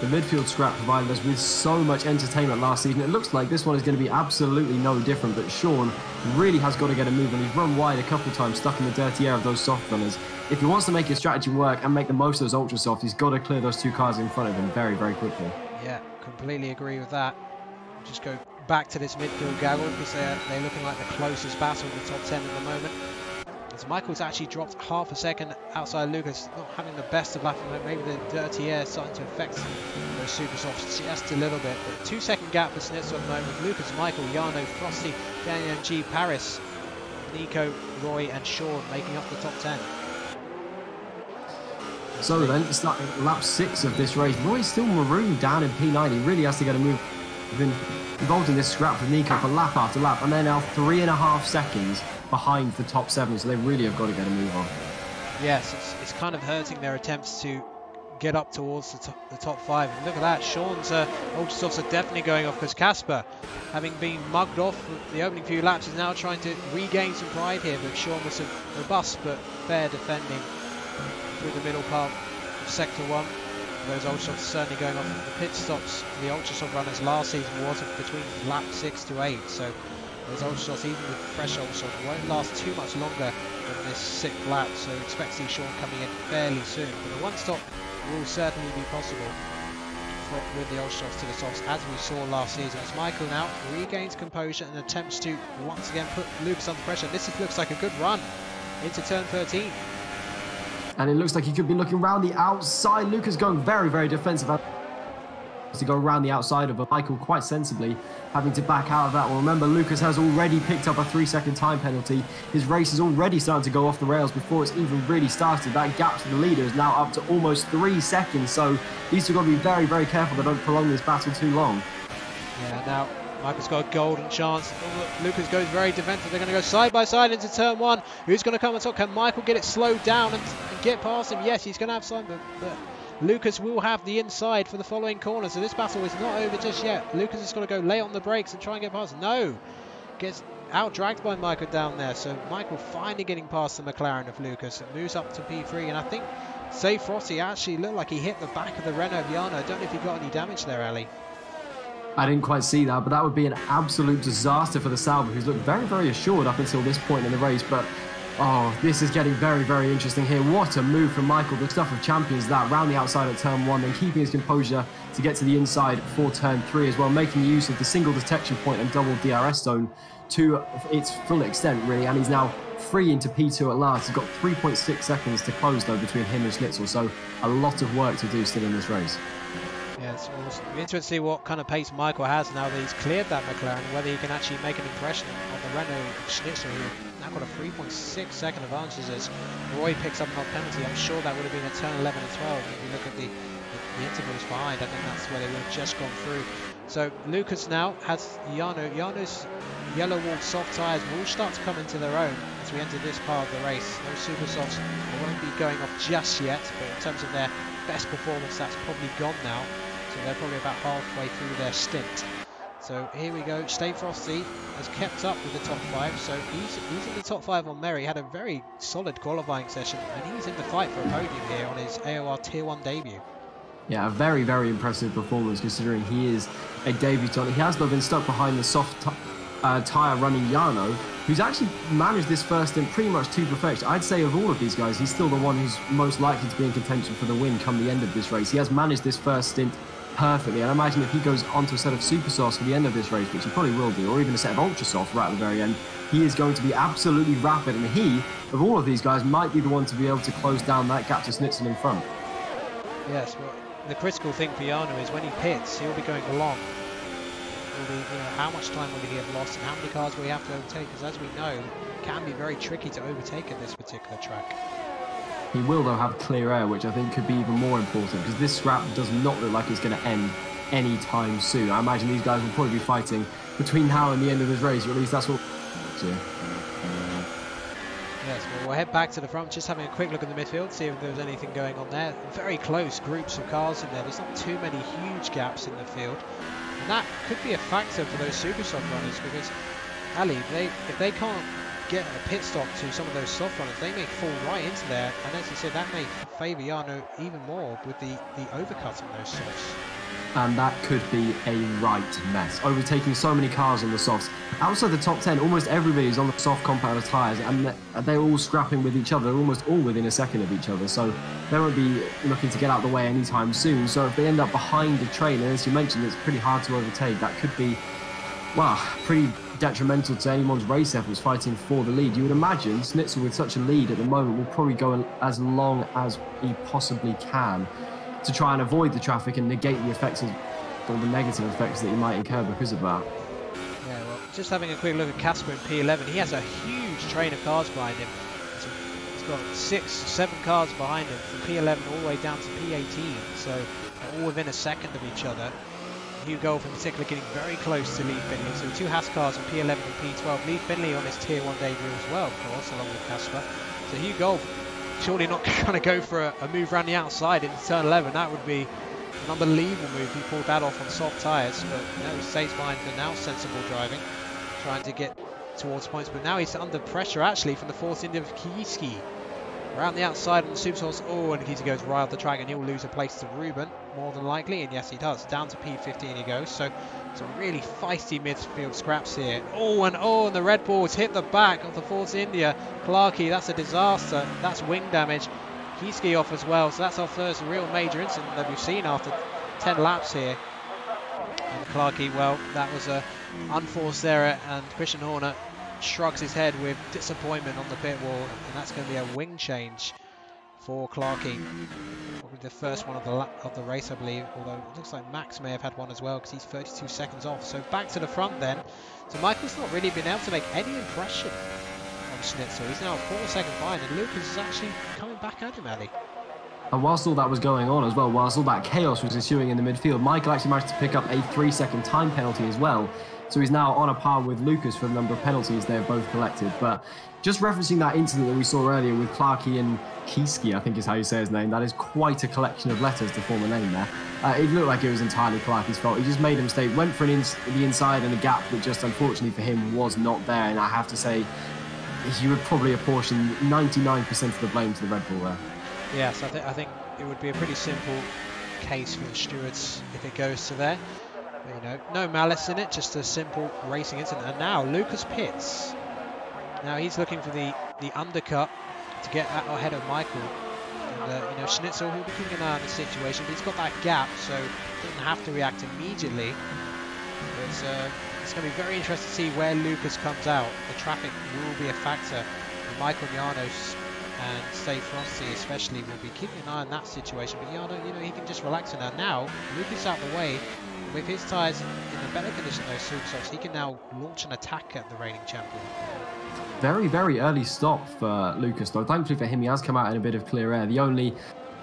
C: The midfield scrap provided us with so much entertainment last season. It looks like this one is going to be absolutely no different, but Sean really has got to get a move on. He's run wide a couple of times, stuck in the dirty air of those soft runners. If he wants to make his strategy work and make the most of those ultra soft, he's got to clear those 2 cars in front of him very, very quickly.
B: Yeah, completely agree with that. Just go back to this midfield gaggle because they're looking like the closest battle in the top 10 at the moment. As Michael's actually dropped half a second outside Lucas, not having the best of lap, maybe the dirty air starting to affect those super softs just a little bit. But 2 second gap for Schnitzel at the moment with Lucas, Michael, Jarno, Frosty, Daniel G, Paris, Nico, Roy and Sean making up the top 10.
C: So then, starting lap 6 of this race, Roy's still marooned down in P9. He really has to get a move. He's been involved in this scrap with Nico for lap after lap, and they're now 3.5 seconds behind the top 7, so they really have got to get a move on.
B: Yes, it's kind of hurting their attempts to get up towards the top 5. And look at that, Sean's ultra softs are definitely going off because Casper, having been mugged off the opening few laps, is now trying to regain some pride here. But Sean was some robust but fair defending through the middle part of sector 1. Those ultra softs certainly going off. The pit stops for the ultra soft runners last season was between lap 6 to 8. So those ultra softs, even with fresh ultra soft, won't last too much longer than this 6th lap. So expect to see Sean coming in fairly soon. But the one stop will certainly be possible with the ultra softs to the softs, as we saw last season. As Michael now regains composure and attempts to once again put Lucas under pressure. This looks like a good run into turn 13.
C: And it looks like he could be looking around the outside. Lucas going very, very defensive to go around the outside of Michael quite sensibly, having to back out of that. Well, remember, Lucas has already picked up a 3-second time penalty. His race is already starting to go off the rails before it's even really started. That gap to the leader is now up to almost 3 seconds. So these two got to be very, very careful they don't prolong this battle too long.
B: Yeah, now Michael's got a golden chance. Lucas goes very defensive. They're going to go side by side into turn 1. Who's going to come on top? Can Michael get it slowed down and get past him? Yes, he's going to have some, but Lucas will have the inside for the following corner. So this battle is not over just yet. Lucas has got to go lay on the brakes and try and get past. No, gets out-dragged by Michael down there. So Michael finally getting past the Mclaren of Lucas. It moves up to P3, and I think Save Frosty actually looked like he hit the back of the Renault of Jarno. I don't know if he got any damage there, Ali.
C: I didn't quite see that, but that would be an absolute disaster for the Sauber, who's looked very, very assured up until this point in the race. But, oh, this is getting very, very interesting here. What a move from Michael. The stuff of champions, that round the outside at turn 1, then keeping his composure to get to the inside for turn 3 as well, making use of the single detection point and double DRS zone to its full extent, really. And he's now free into P2 at last. He's got 3.6 seconds to close, though, between him and Schnitzel. So a lot of work to do still in this race.
B: Yeah, it's interesting to see what kind of pace Michael has now that he's cleared that McLaren, whether he can actually make an impression on the Renault Schnitzel, who now got a 3.6 second advantage as Roy picks up another penalty. I'm sure that would have been a turn 11 and 12. If you look at the intervals behind, I think that's where they would have just gone through. So Lucas now has Jarno's yellow walled soft tyres will start to come into their own as we enter this part of the race. Those super softs won't be going off just yet, but in terms of their best performance, that's probably gone now. So they're probably about halfway through their stint. So here we go. Stay Frosty has kept up with the top 5. So he's in the top 5 on merit. He had a very solid qualifying session, and he's in the fight for a podium here on his AOR Tier 1 debut.
C: Yeah, a very, very impressive performance considering he is a debutant. He has though been stuck behind the soft tyre running Jarno, who's actually managed this first stint pretty much to perfection. I'd say of all of these guys, he's still the one who's most likely to be in contention for the win come the end of this race. He has managed this first stint perfectly, and I imagine if he goes onto a set of super softs for the end of this race, which he probably will do, or even a set of ultra softs right at the very end, he is going to be absolutely rapid, and he, of all of these guys, might be the one to be able to close down that gap to Schnitzel in front.
B: Yes, well, the critical thing for Jarno is when he pits, he'll be going along. How much time will he have lost, and how many cars will he have to overtake? Because as we know, it can be very tricky to overtake at this particular track.
C: He will, though, have clear air, which I think could be even more important, because this scrap does not look like it's going to end anytime soon. I imagine these guys will probably be fighting between now and the end of this race, or at least that's what...
B: Yes, well, we'll head back to the front, just having a quick look at the midfield, see if there's anything going on there. Very close groups of cars in there. There's not too many huge gaps in the field. And that could be a factor for those super soft runners, because, Ali, if they can't get a pit stop to some of those soft runners, they may fall right into there. And as you said, that may favour Jarno even more with the overcutting those softs.
C: And that could be a right mess. Overtaking so many cars on the softs. Outside the top 10, almost everybody's on the soft compound tyres, and they're all scrapping with each other. They're almost all within a second of each other, so they won't be looking to get out of the way anytime soon. So if they end up behind the train, and as you mentioned, it's pretty hard to overtake, that could be, well, pretty detrimental to anyone's race efforts fighting for the lead. You would imagine Schnitzel, with such a lead at the moment, will probably go as long as he possibly can to try and avoid the traffic and negate the effects of, or the negative effects that he might incur because of that.
B: Yeah, well, just having a quick look at Casper in P11, he has a huge train of cars behind him. So he's got 6, 7 cars behind him from P11 all the way down to P18, so they're all within a second of each other. Hugh Golf in particular getting very close to Lee Finley, so 2 Haas cars in P11 and P12. Lee Finley on his Tier 1 debut as well, of course, along with Casper. So Hugh Golf surely not going to go for a move around the outside into turn 11. That would be an unbelievable move. He pulled that off on soft tyres, but he stays behind for now. Sensible driving, trying to get towards points, but now he's under pressure actually from the Force India of Kiski. Around the outside on the super source. Oh, and Kiski goes right off the track, and he'll lose a place to Ruben, more than likely, and yes he does. Down to P15 he goes, so some really feisty midfield scraps here. And the Red Bull's hit the back of the Force India. Clarkey, that's a disaster. That's wing damage. Kiski off as well, so that's our first real major incident that we've seen after 10 laps here. And Clarkey, well, that was a unforced error, and Christian Horner shrugs his head with disappointment on the pit wall, and that's going to be a wing change for Clarkey. Probably the first one of the race, I believe, although it looks like Max may have had one as well, because he's 32 seconds off. So back to the front then. So Michael's not really been able to make any impression on Schnitzel. He's now 4 seconds behind, and Lucas is actually coming back at him, Ali.
C: And whilst all that was going on as well, whilst all that chaos was ensuing in the midfield, Michael actually managed to pick up a 3-second time penalty as well. So he's now on a par with Lucas for the number of penalties they've both collected. But just referencing that incident that we saw earlier with Clarkey and Kiski, I think is how you say his name, that is quite a collection of letters to form a name there. It looked like it was entirely Clarkey's fault. He just made a mistake, went for the inside and a gap that just unfortunately for him was not there. And I have to say, you would probably apportion 99% of the blame to the Red Bull there.
B: Yes, I think it would be a pretty simple case for the stewards if it goes to there. You know, no malice in it, just a simple racing incident. And now Lucas pits. Now he's looking for the undercut to get ahead of Michael. And you know, Schnitzel will be keeping an eye on the situation, but he's got that gap, so he doesn't have to react immediately. But it's going to be very interesting to see where Lucas comes out. The traffic will be a factor. And Michael and Jarno and Stay Frosty especially will be keeping an eye on that situation. But Jarno, you know, he can just relax in that. Now Lucas out the way. With his tyres in a better condition than those super softs, he can now launch an attack at the reigning champion.
C: Very, very early stop for Lucas, though. Thankfully for him, he has come out in a bit of clear air. The only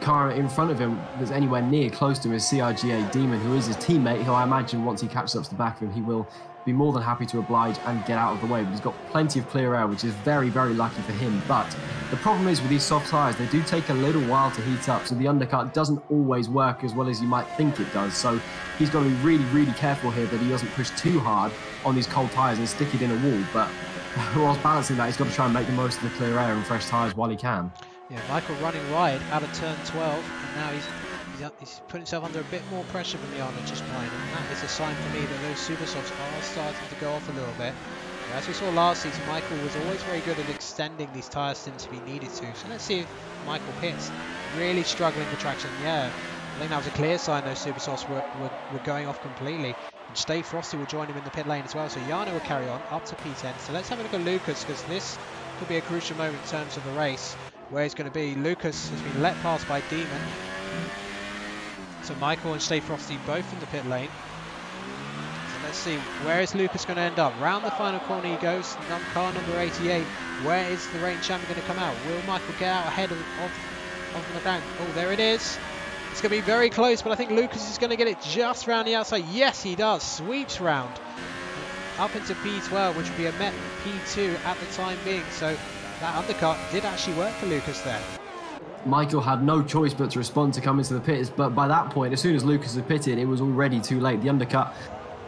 C: car in front of him that's anywhere near close to him is CRGA Demon, who is his teammate, who I imagine once he catches up to the back of him, he will be more than happy to oblige and get out of the way. But he's got plenty of clear air, which is very, very lucky for him. But the problem is with these soft tyres, they do take a little while to heat up, so the undercut doesn't always work as well as you might think it does. So he's got to be really, really careful here that he doesn't push too hard on these cold tyres and stick it in a wall. But whilst balancing that, he's got to try and make the most of the clear air and fresh tyres while he can. Yeah,
B: Michael running wide out of turn 12, and now he's put himself under a bit more pressure from Jarno just behind him, and that is a sign for me that those super softs are starting to go off a little bit. As we saw last season, Michael was always very good at extending these tyre stints if he needed to. So let's see if Michael hits. Really struggling for traction. Yeah, I think that was a clear sign those Supersofts were going off completely. And Stay Frosty will join him in the pit lane as well. So Jano will carry on up to P10. So let's have a look at Lucas, because this could be a crucial moment in terms of the race. Where he's going to be. Lucas has been let past by Demon. So Michael and Stay Frosty both in the pit lane. Let's see, where is Lucas going to end up? Round the final corner he goes, car number 88. Where is the reigning champion going to come out? Will Michael get out ahead of Mclaren? Oh, there it is. It's going to be very close, but I think Lucas is going to get it just round the outside. Yes, he does. Sweeps round. Up into P12, which would be a Met P2 at the time being. So that undercut did actually work for Lucas there.
C: Michael had no choice but to respond to come into the pits, but by that point, as soon as Lucas had pitted, it was already too late. The undercut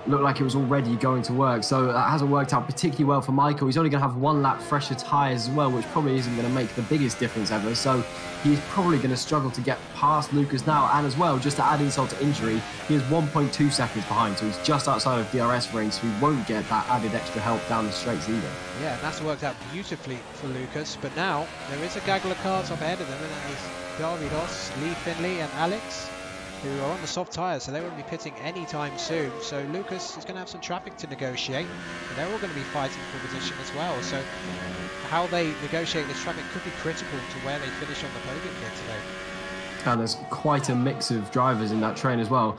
C: looked like it was already going to work, so that hasn't worked out particularly well for Michael. He's only going to have 1 lap fresher tyres as well, which probably isn't going to make the biggest difference ever, so he's probably going to struggle to get past Lucas now. And as well, just to add insult to injury, he is 1.2 seconds behind, so he's just outside of DRS range, so he won't get that added extra help down the straights either.
B: Yeah, and that's worked out beautifully for Lucas, but now there is a gaggle of cars up ahead of them, and that is Davidos, Lee Finley and Alex, who are on the soft tyres, so they won't be pitting anytime soon. So Lucas is going to have some traffic to negotiate, and they're all going to be fighting for position as well. So how they negotiate this traffic could be critical to where they finish on the podium here today.
C: And there's quite a mix of drivers in that train as well.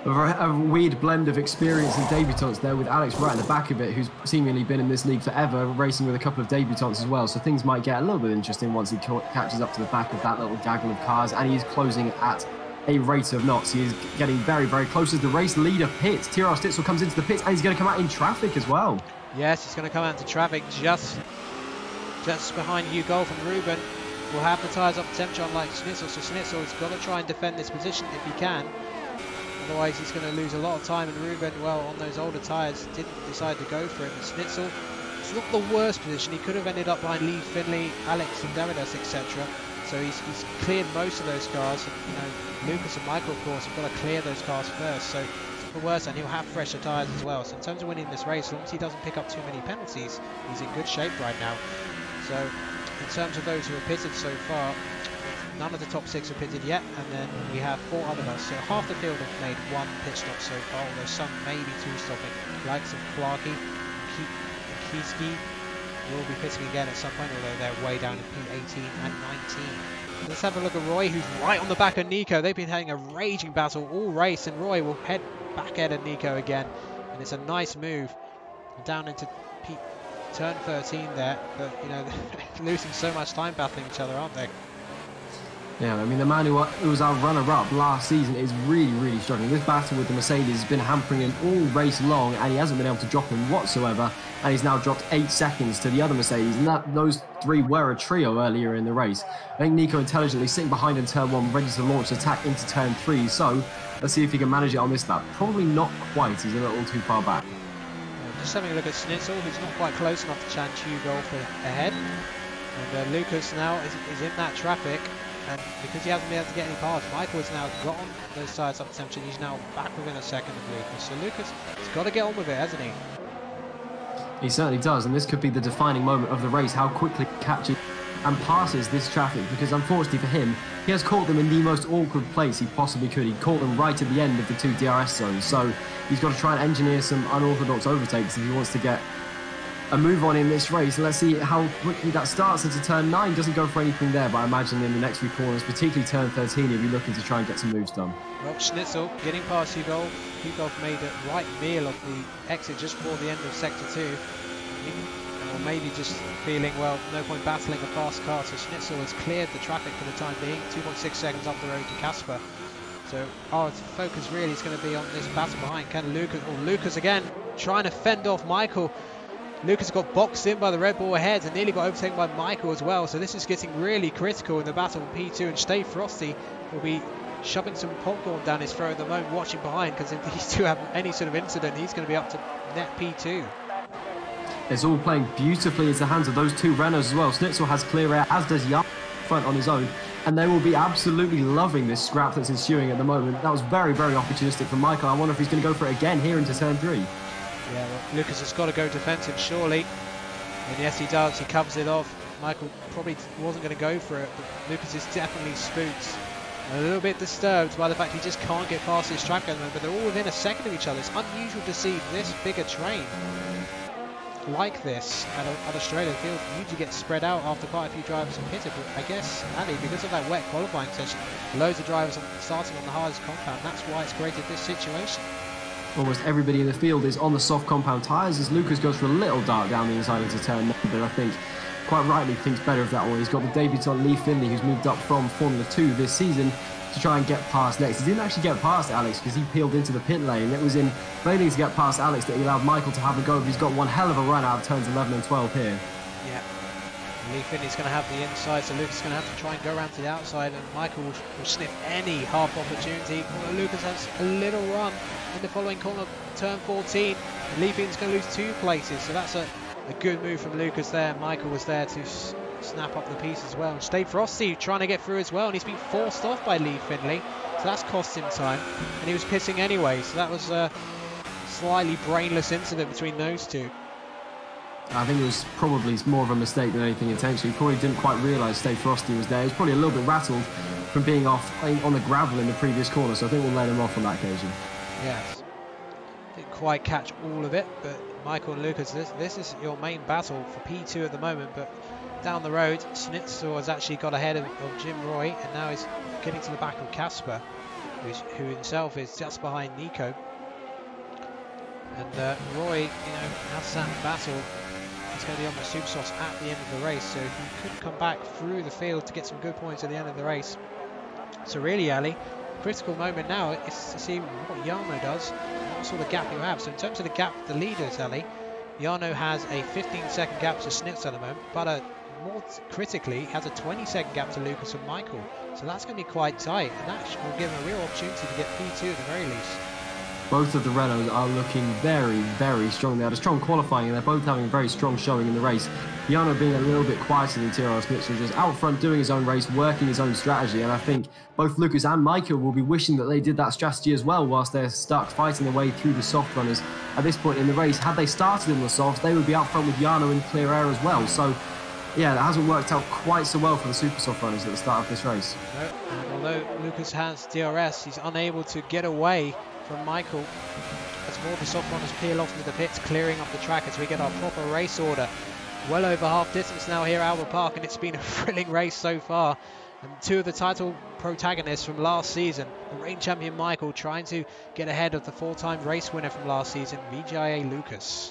C: A weird blend of experience and debutants there, with Alex right at the back of it, who's seemingly been in this league forever, racing with a couple of debutants as well. So things might get a little bit interesting once he catches up to the back of that little gaggle of cars, and he's closing at a rate of knots. He is getting very, very close as the race leader pits. Tyrrell Stitzel comes into the pits, and he's going to come out in traffic as well. Yes,
B: he's going to come out into traffic just behind Hugh Golf, and Ruben will have the tyres up to temperature, unlike Schnitzel. So Schnitzel's got to try and defend this position if he can. Otherwise, he's going to lose a lot of time, and Ruben, well, on those older tyres, didn't decide to go for it. And Schnitzel, it's not the worst position. He could have ended up behind Lee Finley, Alex and Davidas, etc. So he's cleared most of those cars. And, you know, Lucas and Michael, of course, have got to clear those cars first. So it's the worst, and he'll have fresher tyres as well. So in terms of winning this race, as long as he doesn't pick up too many penalties, he's in good shape right now. So in terms of those who have pitted so far, none of the top 6 have pitted yet, and then we have 4 other guys. So half the field have made 1 pit stop so far, although some maybe 2 stopping. Likes of Clarkey and Kieski will be pitting again at some point, although they're way down in P18 and 19. Let's have a look at Roy, who's right on the back of Nico. They've been having a raging battle all race, and Roy will head back ahead of Nico again, and it's a nice move down into turn 13 there. But you know, they're losing so much time battling each other, aren't they?
C: Yeah, I mean, the man who was our runner-up last season is really, really struggling. This battle with the Mercedes has been hampering him all race long, and he hasn't been able to drop him whatsoever, and he's now dropped 8 seconds to the other Mercedes, and those 3 were a trio earlier in the race. I think Nico intelligently sitting behind in turn 1, ready to launch attack into turn 3, so let's see if he can manage it on this lap. Probably not quite, he's a little too far back.
B: Just having a look at Schnitzel, who's not quite close enough to challenge Hugo for ahead. And Lucas now is in that traffic. And because he hasn't been able to get any parts, Michael has now got on those tyres up to temperature. He's now back within a second of Lucas. So Lucas has got to get on with it, hasn't he?
C: He certainly does, and this could be the defining moment of the race, how quickly he catches and passes this traffic, because unfortunately for him, he has caught them in the most awkward place he possibly could. He caught them right at the end of the 2 DRS zones, so he's got to try and engineer some unorthodox overtakes if he wants to get a move on in this race. Let's see how quickly that starts into turn 9. Doesn't go for anything there, but I imagine in the next few corners, particularly turn 13, he'll be looking to try and get some moves done.
B: Well, Schnitzel getting past Hugo. Hugo made a right meal of the exit just before the end of sector 2. Or maybe just feeling, well, no point battling a fast car. So Schnitzel has cleared the traffic for the time being. 2.6 seconds up the road to Casper. So our focus really is going to be on this battle behind. Can Lucas again trying to fend off Michael. Lucas got boxed in by the Red Bull ahead and nearly got overtaken by Michael as well. So this is getting really critical in the battle of P2, and Stay Frosty will be shoving some popcorn down his throat at the moment, watching behind, because if these two have any sort of incident, he's going to be up to net P2.
C: It's all playing beautifully into the hands of those 2 Renaults as well. Schnitzel has clear air, as does Jan front on his own, and they will be absolutely loving this scrap that's ensuing at the moment. That was very, very opportunistic from Michael. I wonder if he's going to go for it again here into turn 3.
B: Yeah, well, Lucas has got to go defensive, surely. And yes, he does. He covers it off. Michael probably wasn't going to go for it, but Lucas is definitely spooked. A little bit disturbed by the fact he just can't get past his track at the moment, but they're all within a second of each other. It's unusual to see this big a train like this at Australia Field. Usually gets spread out after quite a few drivers have hit it, but I guess, Ali, because of that wet qualifying session, loads of drivers starting on the hardest compound. That's why it's created this situation.
C: Almost everybody in the field is on the soft compound tyres as Lucas goes for a little dart down the inside into turn 9, but I think quite rightly thinks better of that one. He's got the debutant Lee Finley, who's moved up from Formula 2 this season to try and get past next. He didn't actually get past Alex because he peeled into the pit lane. It was in failing to get past Alex that he allowed Michael to have a go, but he's got one hell of a run out of turns 11 and 12 here.
B: Yeah. Lee Finley's going to have the inside, so Lucas is going to have to try and go around to the outside, and Michael will sniff any half opportunity. Well, Lucas has a little run in the following corner, turn 14. And Lee Finley's going to lose 2 places, so that's a good move from Lucas there. Michael was there to snap up the piece as well. And Stay Frosty trying to get through as well, and he's been forced off by Lee Finley, so that's cost him time. And he was pissing anyway, so that was a slightly brainless incident between those two.
C: I think it was probably more of a mistake than anything intentional. He probably didn't quite realise Stay Frosty was there. He was probably a little bit rattled from being off on the gravel in the previous corner, so I think we'll let him off on that occasion.
B: Yes. Didn't quite catch all of it, but Michael and Lucas, this is your main battle for P2 at the moment, but down the road, Schnitzel has actually got ahead of Jim Roy, and now he's getting to the back of Casper, who himself is just behind Nico. And Roy, has that battle. He's going to be on the super sauce at the end of the race, so he could come back through the field to get some good points at the end of the race. So really, Ali, critical moment now is to see what Jarno does, and what sort of gap you have. So in terms of the gap, the leaders, Ali, Jarno has a 15-second gap to Schnitzel at the moment, but more critically, has a 20-second gap to Lucas and Michael. So that's going to be quite tight, and that will give him a real opportunity to get P2 at the very least.
C: Both of the Renaults are looking very, very strong. They had a strong qualifying and they're both having a very strong showing in the race. Jarno being a little bit quieter than Tyrrell Schnitzel, just out front doing his own race, working his own strategy. And I think both Lucas and Michael will be wishing that they did that strategy as well whilst they're stuck fighting their way through the soft runners. At this point in the race, had they started in the softs, they would be out front with Jarno in clear air as well. So yeah, that hasn't worked out quite so well for the super soft runners at the start of this race.
B: No, and although Lucas has DRS, he's unable to get away from Michael as more of the soft runners peel off into the pits, clearing up the track as we get our proper race order. Well over half distance now here at Albert Park, and it's been a thrilling race so far. And 2 of the title protagonists from last season, the reigning champion Michael trying to get ahead of the 4-time race winner from last season, VGIA Lucas.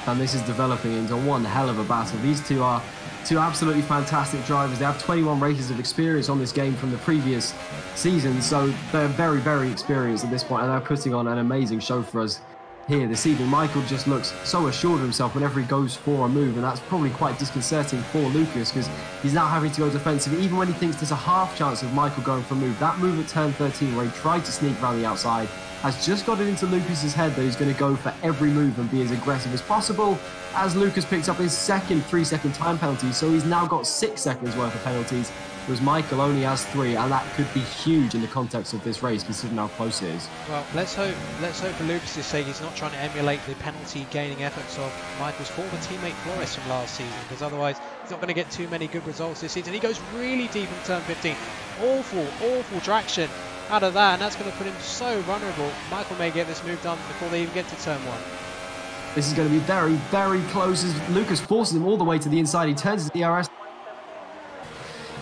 C: And this is developing into one hell of a battle. These two are 2 absolutely fantastic drivers. They have 21 races of experience on this game from the previous season, so they're very, very experienced at this point, and they're putting on an amazing show for us here this evening. Michael just looks so assured of himself whenever he goes for a move, and that's probably quite disconcerting for Lucas because he's now having to go defensive even when he thinks there's a half chance of Michael going for a move. That move at turn 13 where he tried to sneak around the outside has just got it into Lucas's head that he's going to go for every move and be as aggressive as possible, as Lucas picks up his second 3-second time penalty, so he's now got 6 seconds worth of penalties, whereas Michael only has 3, and that could be huge in the context of this race considering how close it is.
B: Well, let's hope for Lucas's sake he's not trying to emulate the penalty gaining efforts of Michael's former teammate Flores from last season, because otherwise he's not going to get too many good results this season. He goes really deep in turn 15. Awful traction out of that, and that's going to put him so vulnerable. Michael may get this move done before they even get to turn 1.
C: This is going to be very, very close as Lucas forces him all the way to the inside. He turns his DRS,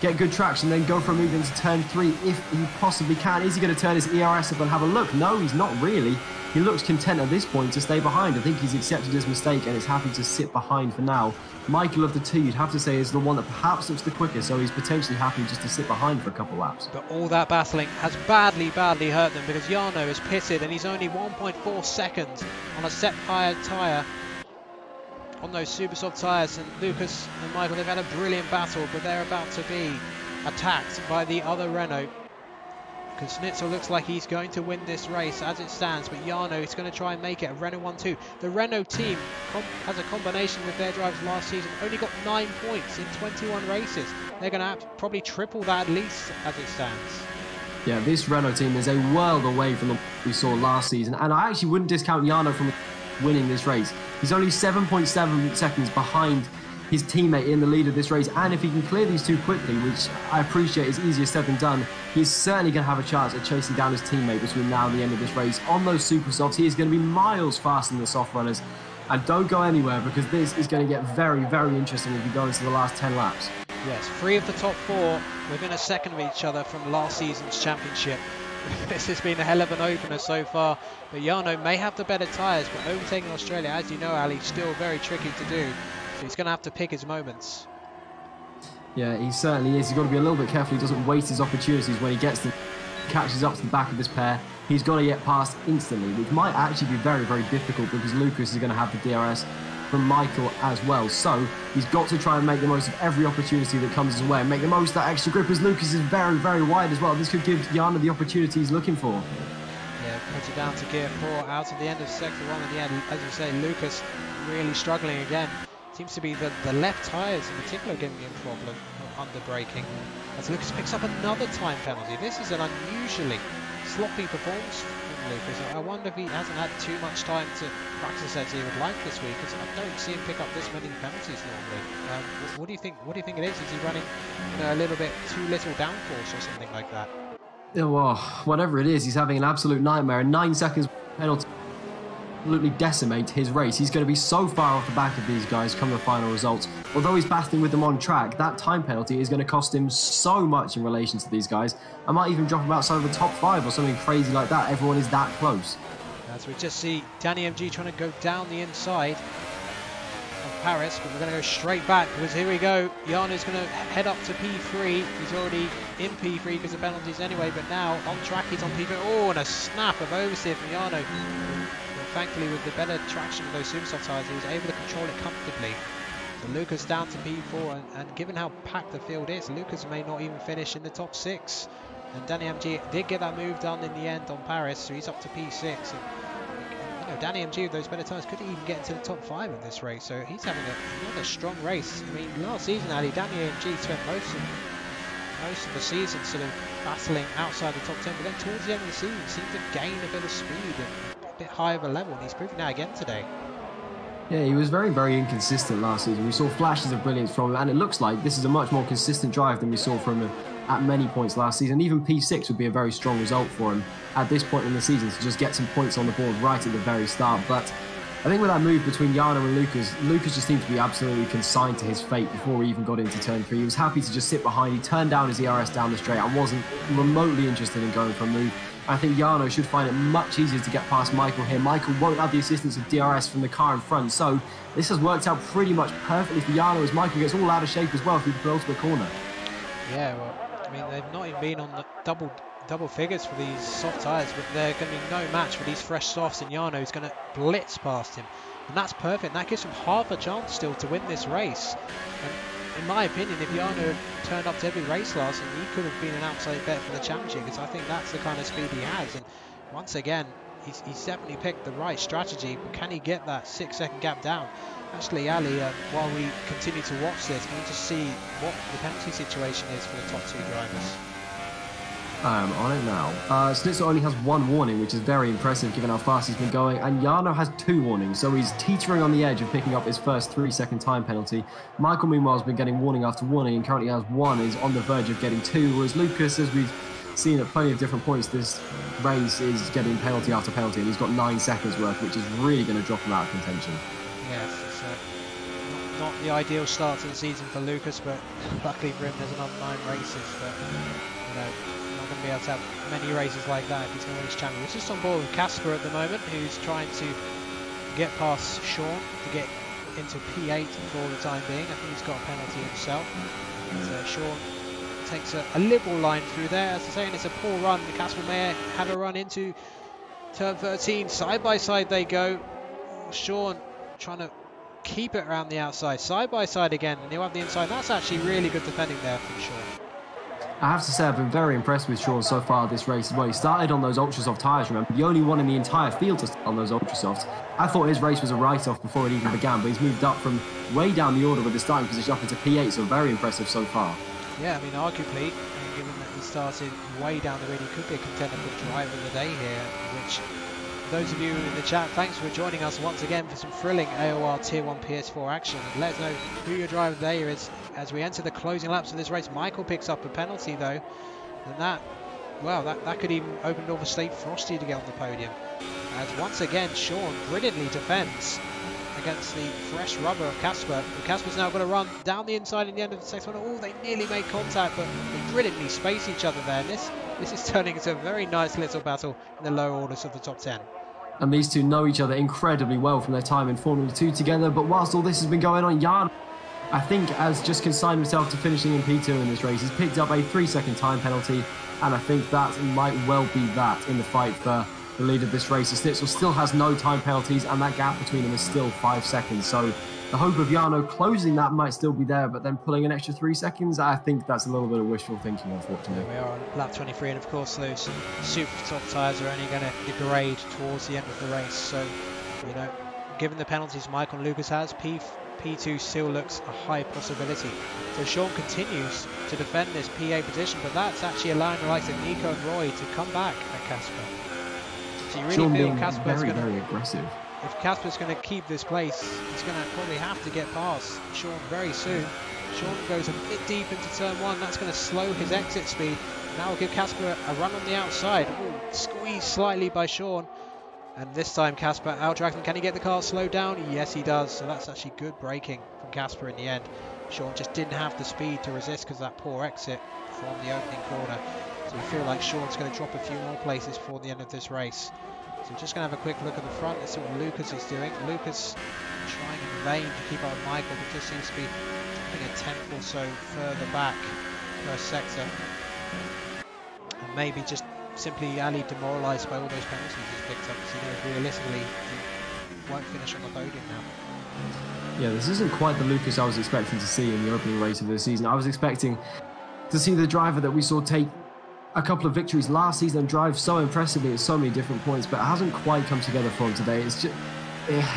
C: get good traction, then go for a move into turn 3 if he possibly can. Is he going to turn his ERS up and have a look? No, he's not really. He looks content at this point to stay behind. I think he's accepted his mistake and is happy to sit behind for now. Michael of the 2, you'd have to say, is the one that perhaps looks the quickest, so he's potentially happy just to sit behind for a couple laps.
B: But all that battling has badly hurt them, because Jarno is pitted and he's only 1.4 seconds on a set higher tyre on those super soft tyres. And Lucas and Michael, they've had a brilliant battle, but they're about to be attacked by the other Renault. Because Schnitzel looks like he's going to win this race as it stands, but Jarno is going to try and make it a Renault 1-2. The Renault team has a combination with their drivers last season, only got 9 points in 21 races. They're going to have to probably triple that at least as it stands.
C: Yeah, this Renault team is a world away from the we saw last season, and I actually wouldn't discount Jarno from winning this race. He's only 7.7 seconds behind his teammate in the lead of this race, and if he can clear these two quickly, which I appreciate is easier said than done, he's certainly going to have a chance at chasing down his teammate between now and the end of this race. On those super softs, he is going to be miles faster than the soft runners. And don't go anywhere, because this is going to get very, very interesting as we go into the last 10 laps.
B: Yes, 3 of the top 4 within a second of each other from last season's championship. This has been a hell of an opener so far, but Jarno may have the better tyres, but overtaking Australia, as you know, Ali, still very tricky to do. So he's going to have to pick his moments.
C: Yeah, he certainly is. He's got to be a little bit careful he doesn't waste his opportunities when he catches up to the back of this pair. He's got to get past instantly, which might actually be very, very difficult because Lucas is going to have the DRS from Michael as well. So he's got to try and make the most of every opportunity that comes his way and make the most of that extra grip, as Lucas is very, very wide as well. This could give Jarno the opportunity he's looking for.
B: Yeah, puts it down to gear 4 out at the end of sector 1 at the end. As you say, Lucas really struggling again. Seems to be the left tyres in particular giving him problem under braking. As Lucas picks up another time penalty. This is an unusually sloppy performance from Lucas. I wonder if he hasn't had too much time to practice as he would like this week, because I don't see him pick up this many penalties normally. What do you think? What do you think it is? Is he running, a little bit too little downforce or something like that?
C: Yeah, well, whatever it is, he's having an absolute nightmare. A 9 seconds penalty absolutely decimate his race. He's going to be so far off the back of these guys come the final results. Although he's battling with them on track, that time penalty is going to cost him so much in relation to these guys. I might even drop him outside of the top 5 or something crazy like that. Everyone is that close.
B: As we just see Danny MG trying to go down the inside of Paris, but we're going to go straight back because here we go. Jarno's going to head up to P3. He's already in P3 because of penalties anyway, but now on track he's on P3. Oh, and a snap of oversteer from Jarno. Thankfully, with the better traction of those super soft tyres, he was able to control it comfortably. So Lucas down to P4, and given how packed the field is, Lucas may not even finish in the top 6. And Danny MG did get that move done in the end on Paris, so he's up to P6. And, Danny MG with those better tyres could even get into the top 5 in this race, so he's having another strong race. I mean, last season, Ali, Danny MG spent most of the season sort of battling outside the top 10, but then towards the end of the season, seemed to gain a bit of speed and a bit higher of a level, and he's proving that again today.
C: Yeah, he was very, very inconsistent last season. We saw flashes of brilliance from him, and it looks like this is a much more consistent drive than we saw from him at many points last season. Even P6 would be a very strong result for him at this point in the season to just get some points on the board right at the very start. But I think with that move between Jarno and Lucas just seemed to be absolutely consigned to his fate before he even got into turn 3. He was happy to just sit behind. He turned down his ERS down the straight and wasn't remotely interested in going for a move. I think Jarno should find it much easier to get past Michael here. Michael won't have the assistance of DRS from the car in front, so this has worked out pretty much perfectly for Jarno as Michael gets all out of shape as well through the penultimate corner.
B: Yeah, well, I mean, they've not even been on the double figures for these soft tyres, but they're going to be no match for these fresh softs, and Jarno is going to blitz past him. And that's perfect. That gives him half a chance still to win this race. And in my opinion, if Jarno had turned up to every race last season, he could have been an outside bet for the championship, because I think that's the kind of speed he has. And once again, he's definitely picked the right strategy, but can he get that 6-second gap down? Actually, Ali, while we continue to watch this, can we just see what the penalty situation is for the top 2 drivers?
C: On it now. Snitzer only has 1 warning, which is very impressive given how fast he's been going, and Jarno has 2 warnings, so he's teetering on the edge of picking up his first 3-second time penalty. Michael, meanwhile, has been getting warning after warning and currently has 1, is on the verge of getting 2, whereas Lucas, as we've seen at plenty of different points this race, is getting penalty after penalty, and he's got 9 seconds worth, which is really going to drop him out of contention.
B: Yes, it's not the ideal start to the season for Lucas, but luckily for him there's another 9 races, but not going to be able to have many races like that if he's going to win his champion. We're just on board with Casper at the moment, who's trying to get past Sean to get into P8 for the time being. I think he's got a penalty himself. So Sean takes a liberal line through there. As I say, and it's a poor run. Casper may have a run into turn 13. Side by side they go. Sean trying to keep it around the outside. Side by side again, and he'll have the inside. That's actually really good defending there from Sean.
C: I have to say I've been very impressed with Sean so far this race as well. He started on those ultra soft tyres, remember, the only one in the entire field to start on those ultra softs. I thought his race was a write-off before it even began, but he's moved up from way down the order with the starting position up into P8, so very impressive so far.
B: Yeah, I mean, arguably, given that he started way down the grid, he could be a contender for driver of the day here, which those of you in the chat, thanks for joining us once again for some thrilling AOR Tier 1 PS4 action. And let us know who your driver there is as we enter the closing laps of this race. Michael picks up a penalty though, and that could even open door for Slate Frosty to get on the podium. As once again Sean brilliantly defends against the fresh rubber of Casper. Casper's now got to run down the inside in the end of the second one. Oh, they nearly made contact, but they brilliantly space each other there. And this is turning into a very nice little battle in the lower orders of the top 10.
C: And these two know each other incredibly well from their time in Formula 2 together. But whilst all this has been going on, Jan, I think, has just consigned himself to finishing in P2 in this race. He's picked up a 3-second time penalty, and I think that might well be that in the fight for the lead of this race. Snitzel still has no time penalties, and that gap between them is still 5 seconds. So the hope of Jarno closing that might still be there, but then pulling an extra 3 seconds, I think that's a little bit of wishful thinking, unfortunately.
B: We are on lap 23, and of course those super top tyres are only going to degrade towards the end of the race. So, you know, given the penalties Michael and Lucas has, P2 still looks a high possibility. So Sean continues to defend this PA position, but that's actually allowing the likes of Nico and Roy to come back at Casper. So you really
C: Sean
B: feel
C: being
B: Casper's
C: very aggressive.
B: If Casper's going to keep this place, he's going to probably have to get past Sean very soon. Sean goes a bit deep into turn 1. That's going to slow his exit speed. Now will give Casper a run on the outside. Ooh, squeezed slightly by Sean. And this time Casper out-drags him. Can he get the car slowed down? Yes, he does. So that's actually good braking from Casper in the end. Sean just didn't have the speed to resist because of that poor exit from the opening corner. So we feel like Sean's going to drop a few more places before the end of this race. So we're just going to have a quick look at the front. Let's see what Lucas is doing. Lucas trying in vain to keep up with Michael, but just seems to be dropping a tenth or so further back per sector. And maybe just simply Ali demoralised by all those penalties he's picked up, because he knows realistically he won't finish on the podium now.
C: Yeah, this isn't quite the Lucas I was expecting to see in the opening race of the season. I was expecting to see the driver that we saw take a couple of victories last season and drive so impressively at so many different points, but it hasn't quite come together for him today. It's just,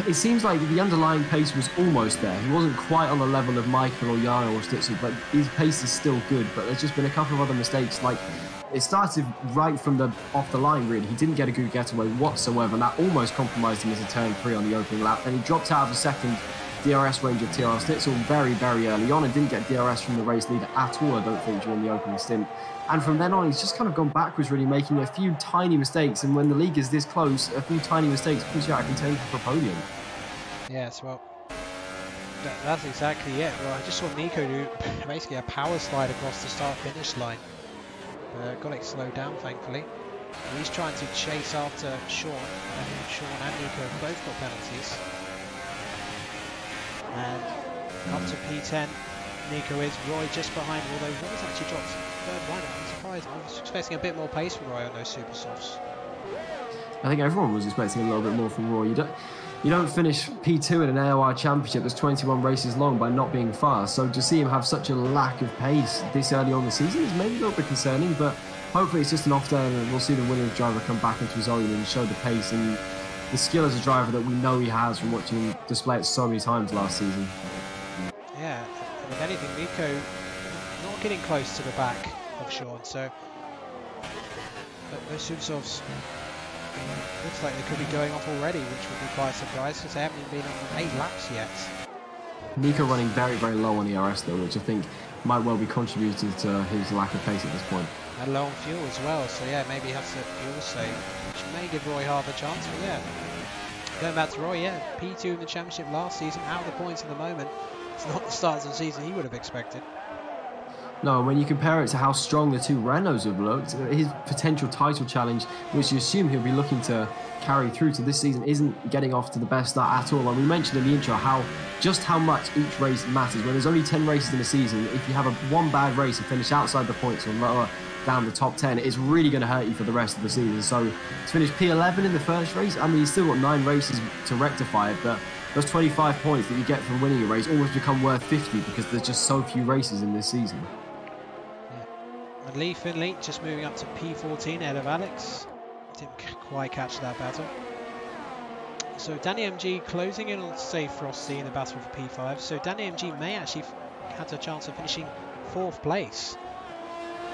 C: it seems like the underlying pace was almost there. He wasn't quite on the level of Michael or Jarno or Stitzel, but his pace is still good. But there's just been a couple of other mistakes. Like, it started right from off the line, really. He didn't get a good getaway whatsoever, and that almost compromised him as a turn 3 on the opening lap. Then he dropped out of the second DRS range of TR Stitzel very, very early on and didn't get DRS from the race leader at all, I don't think, during the opening stint. And from then on, he's just kind of gone backwards, really, making a few tiny mistakes. And when the league is this close, a few tiny mistakes puts you out of contention for a podium.
B: Yes, well, that's exactly it. Well, I just saw Nico do basically a power slide across the start-finish line. Got it slowed down, thankfully. He's trying to chase after Sean, and Sean and Nico have both got penalties. And up to P10, Nico is. Roy just behind, although Roy's actually dropped third one. I'm surprised. I was expecting a bit more pace from Roy on those super softs.
C: I think everyone was expecting a little bit more from Roy. You don't finish P2 in an AOR championship that's 21 races long by not being fast. So to see him have such a lack of pace this early on the season is maybe a little bit concerning, but hopefully it's just an off day and we'll see the Williams driver come back into his own and show the pace and the skill as a driver that we know he has from watching him display it so many times last season.
B: Yeah, and if anything, Nico not getting close to the back of Sean, so those super softs looks like they could be going off already, which would be quite a surprise because they haven't even been on 8 laps yet.
C: Nico running very, very low on ERS though, which I think might well be contributing to his lack of pace at this point.
B: And low on fuel as well, so yeah, maybe he has to fuel save, which may give Roy half a chance, but yeah. Going back to Roy, yeah, P2 in the championship last season, out of the points at the moment. It's not the start of the season he would have expected.
C: No, when you compare it to how strong the two Renaults have looked, his potential title challenge, which you assume he'll be looking to carry through to this season, isn't getting off to the best start at all. And we mentioned in the intro just how much each race matters. When there's only 10 races in a season, if you have one bad race and finish outside the points or lower down the top 10, it's really going to hurt you for the rest of the season. So to finish P11 in the first race, I mean, he's still got 9 races to rectify it, but those 25 points that you get from winning a race almost become worth 50 because there's just so few races in this season.
B: And Lee Finley just moving up to P14 ahead of Alex. Didn't quite catch that battle. So Danny MG closing in on Safe Frosty in the battle for P5. So Danny MG may actually have a chance of finishing 4th place,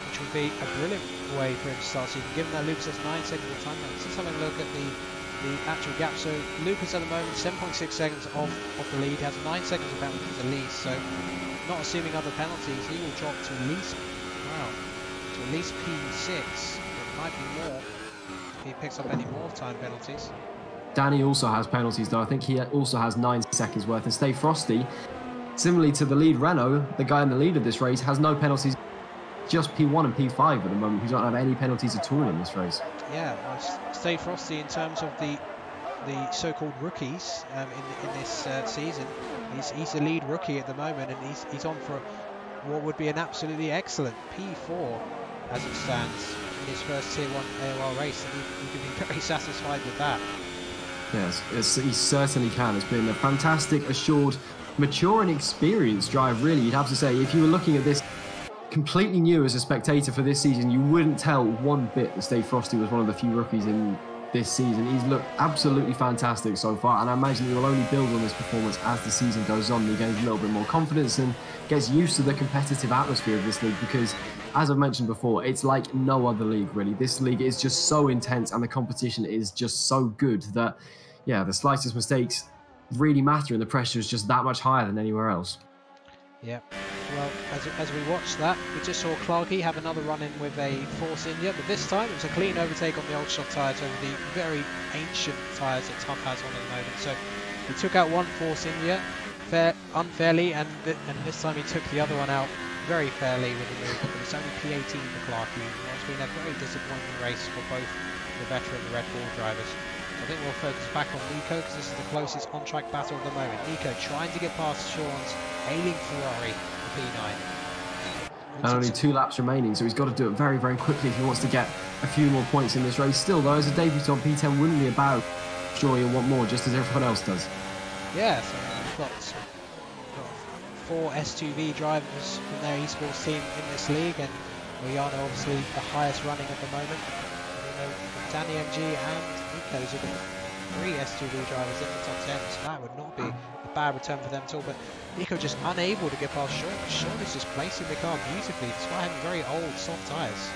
B: which would be a brilliant way for him to start season, given that Lucas has 9 seconds of time. Let's just have a look at the the actual gap. So Lucas at the moment 7.6 seconds off the lead, has 9 seconds of penalties at least. So not assuming other penalties, he will drop to at least, wow, to at least P6. It might be more if he picks up any more time penalties.
C: Danny also has penalties though. I think he also has 9 seconds worth. And Stay Frosty, similarly to the lead Renault, the guy in the lead of this race, has no penalties. Just P1 and P5 at the moment, who don't have any penalties at all in this race.
B: Yeah, well, Stay Frosty in terms of the so-called rookies in this season, he's the lead rookie at the moment, and he's on for what would be an absolutely excellent P4 as it stands in his first Tier 1 AOR race, and he can be very satisfied with that.
C: Yes, he certainly can. It's been a fantastic, assured, mature and experienced drive, really. You'd have to say, if you were looking at this completely new as a spectator for this season, you wouldn't tell one bit that Stay Frosty was one of the few rookies in this season. He's looked absolutely fantastic so far, and I imagine he will only build on this performance as the season goes on. He gains a little bit more confidence and gets used to the competitive atmosphere of this league, because, as I've mentioned before, it's like no other league, really. This league is just so intense, and the competition is just so good that, yeah, the slightest mistakes really matter, and the pressure is just that much higher than anywhere else.
B: Yeah. Well, as we watched that, we just saw Clarkey have another run-in with a Force India, but this time it was a clean overtake on the old soft tyres over the very ancient tyres that Tough has on at the moment. So he took out one Force India unfairly, and this time he took the other one out very fairly with the move. But it's only P18 for Clarkey. It's been a very disappointing race for both the veteran and the Red Bull drivers. I think we'll focus back on Nico, because this is the closest on-track battle at the moment. Nico trying to get past Sean's ailing Ferrari P9.
C: And only 2 laps remaining, so he's got to do it very, very quickly if he wants to get a few more points in this race. Still, though, as a debutant, P10 wouldn't be about. Sure, he'll want more, just as everyone else does.
B: Yeah, so we've got 4 S2V drivers from their esports team in this league, and Rihanna obviously the highest running at the moment. You know, Danny MG and Nico's are the 3 S2V drivers in the top 10, so that would not be a bad return for them at all. But Nico just unable to get past Sean. Sean is just placing the car beautifully despite having very old soft tyres.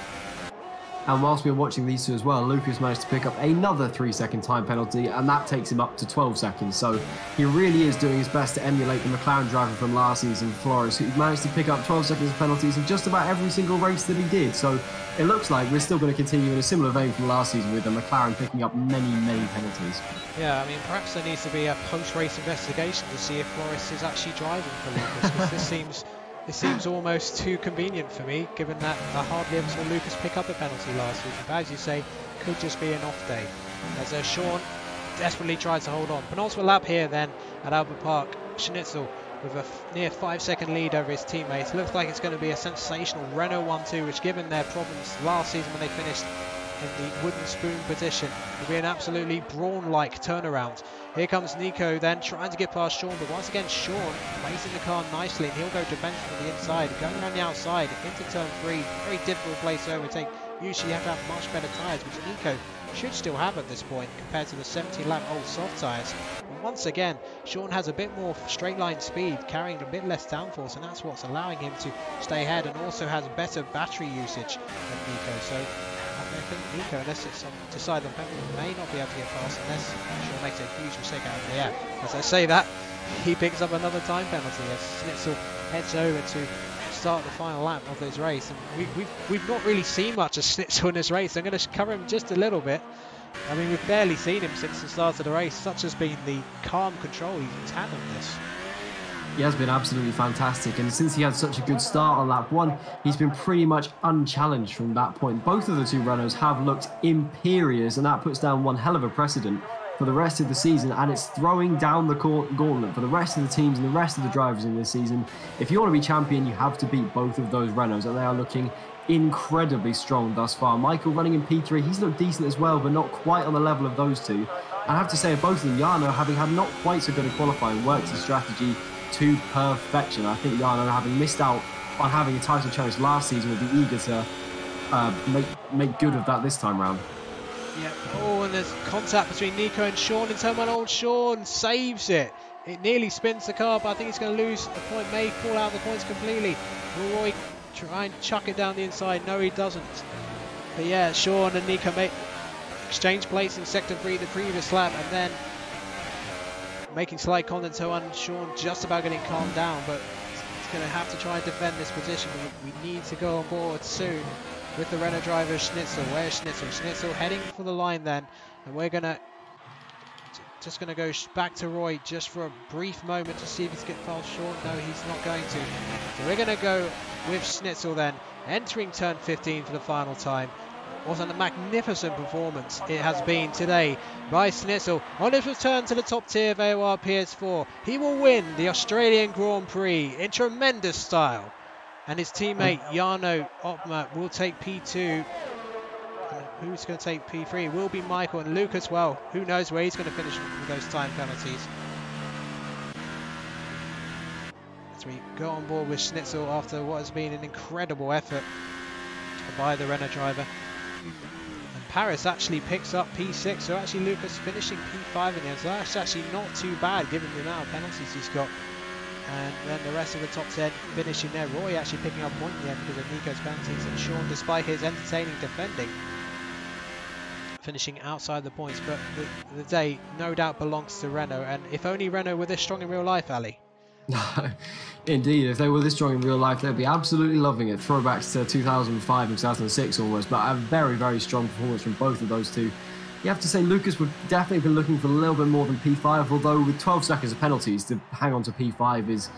C: And whilst we were watching these two as well, Lucas managed to pick up another 3-second time penalty, and that takes him up to 12 seconds. So he really is doing his best to emulate the Mclaren driver from last season, Flores, who managed to pick up 12 seconds of penalties in just about every single race that he did. So it looks like we're still going to continue in a similar vein from last season, with the Mclaren picking up many, many penalties.
B: Yeah, I mean, perhaps there needs to be a post-race investigation to see if Flores is actually driving for Lucas, because this seems almost too convenient for me, given that I hardly ever saw Lucas pick up a penalty last week. But as you say, could just be an off day. As Sean desperately tries to hold on. Penultimate lap here then at Albert Park. Schnitzel with a near 5-second lead over his teammates. Looks like it's going to be a sensational Renault 1-2, which, given their problems last season when they finished in the wooden spoon position, will be an absolutely Brawn-like turnaround. Here comes Nico then, trying to get past Sean, but once again Sean placing the car nicely, and he'll go defensive from the inside, going around the outside into turn 3. Very difficult place to overtake. Usually you have to have much better tyres, which Nico should still have at this point compared to the 70-lap old soft tyres. And once again, Sean has a bit more straight line speed, carrying a bit less downforce, and that's what's allowing him to stay ahead, and also has better battery usage than Nico. So I think Nico, unless it's decided on penalty, may not be able to get past unless Sean makes a huge mistake out of the air. As I say that, he picks up another time penalty as Schnitzel heads over to start the final lap of this race. And we've not really seen much of Schnitzel in this race. I'm going to cover him just a little bit. I mean, we've barely seen him since the start of the race. Such has been the calm control he's had on this.
C: He has been absolutely fantastic, and since he had such a good start on lap 1, he's been pretty much unchallenged from that point. Both of the two runners have looked imperious, and that puts down one hell of a precedent for the rest of the season, and it's throwing down the gauntlet for the rest of the teams and the rest of the drivers in this season. If you want to be champion, you have to beat both of those Renaults, and they are looking incredibly strong thus far. Michael running in P3, he's looked decent as well, but not quite on the level of those two. I have to say, both of them, Jarno, having had not quite so good a qualifying, worked his strategy to perfection. I think Jarno, having missed out on having a title challenge last season, will be eager to make good of that this time round.
B: Yeah. Oh, and there's contact between Nico and Sean in turn 1. Old Sean saves it. It nearly spins the car, but I think he's going to lose a point. May fall out of the points completely. Will Roy try and chuck it down the inside? No, he doesn't. But yeah, Sean and Nico exchange plates in Sector 3 the previous lap, and then making slight contact on Sean, just about getting calmed down, but he's going to have to try and defend this position. We need to go on board soon with the Renault driver Schnitzel. Where's Schnitzel? Schnitzel heading for the line then, and we're just going to go back to Roy just for a brief moment to see if he's getting past Sean. No, he's not going to. So we're going to go with Schnitzel then, entering turn 15 for the final time. What a magnificent performance it has been today by Schnitzel on his return to the top tier of AOR PS4. He will win the Australian Grand Prix in tremendous style, and his teammate Jarno Opma will take P2. Who's going to take P3? Will be Michael, and Lucas, well, who knows where he's going to finish with those time penalties. As we go on board with Schnitzel after what has been an incredible effort by the Renault driver. And Paris actually picks up P6, so actually Lucas finishing P5 in the end. So that's actually not too bad given the amount of penalties he's got. And then the rest of the top 10 finishing there. Roy actually picking up a point in the end because of Nico's penalties, and Sean, despite his entertaining defending, finishing outside the points. But the day no doubt belongs to Renault, and if only Renault were this strong in real life, Ali.
C: Indeed, if they were this strong in real life, they'd be absolutely loving it. Throwbacks to 2005 and 2006 almost, but a very, very strong performance from both of those two. You have to say Lucas would definitely be looking for a little bit more than P5, although with 12 seconds of penalties to hang on to P5 is,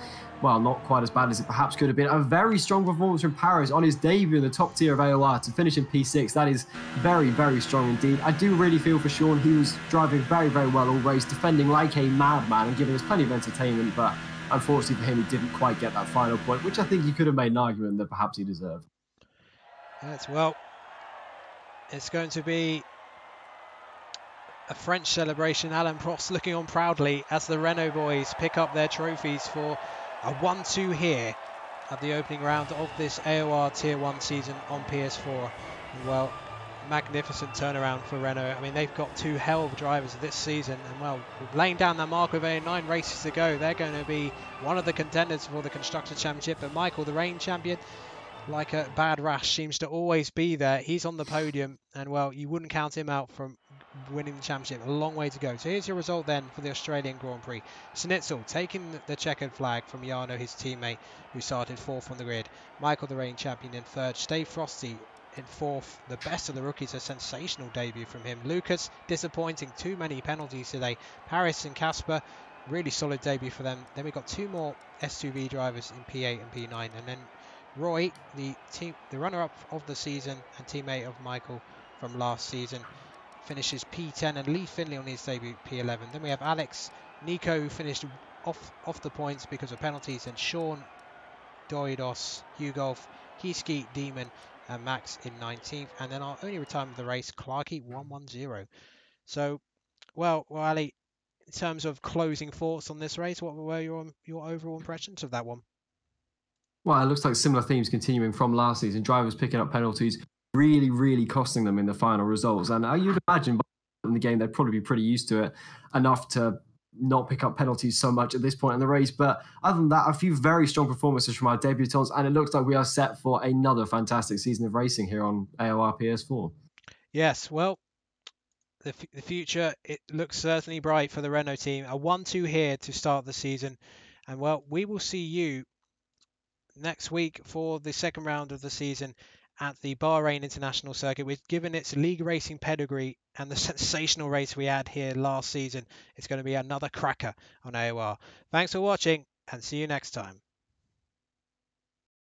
C: well, not quite as bad as it perhaps could have been. A very strong performance from Paris on his debut in the top tier of AOR to finish in P6. That is very, very strong indeed. I do really feel for Sean. He was driving very, very well all race, defending like a madman and giving us plenty of entertainment, but unfortunately for him, he didn't quite get that final point, which I think he could have made an argument that perhaps he deserved.
B: Yes, well, it's going to be a French celebration. Alain Prost looking on proudly as the Renault boys pick up their trophies for a 1-2 here at the opening round of this AOR Tier 1 season on PS4. And well, magnificent turnaround for Renault. I mean, they've got two hell of drivers this season, and well, laying down that mark with 9 races to go, they're going to be one of the contenders for the Constructors' Championship. But Michael, the reigning champion, like a bad rash, seems to always be there. He's on the podium, and well, you wouldn't count him out from winning the championship. A long way to go. So here's your result then for the Australian Grand Prix. Schnitzel taking the checkered flag from Jarno, his teammate, who started 4th on the grid. Michael, the reigning champion, in 3rd. Stay Frosty in 4th. The best of the rookies, a sensational debut from him. Lucas, disappointing, too many penalties today. Paris and Casper, really solid debut for them. Then we've got 2 more S2V drivers in P8 and P9, and then Roy, the runner-up of the season and teammate of Michael from last season, finishes P10, and Lee Finley on his debut P11. Then we have Alex, Nico, who finished off the points because of penalties, and Sean, Doidos, Hugolf, Kiski, Demon, and Max in 19th. And then our only retirement of the race, Clarkey 110. So, well, Ali, in terms of closing thoughts on this race, what were your overall impressions of that one?
C: Well, it looks like similar themes continuing from last season. Drivers picking up penalties, really, really costing them in the final results. And you'd imagine in the game they'd probably be pretty used to it, enough to not pick up penalties so much at this point in the race. But other than that, a few very strong performances from our debutants, and it looks like we are set for another fantastic season of racing here on AOR PS4.
B: Yes, well, the future, it looks certainly bright for the Renault team. A 1-2 here to start the season. And well, we will see you next week for the second round of the season at the Bahrain International Circuit. We've given its league racing pedigree and the sensational race we had here last season. It's going to be another cracker on AOR. Thanks for watching, and see you next time.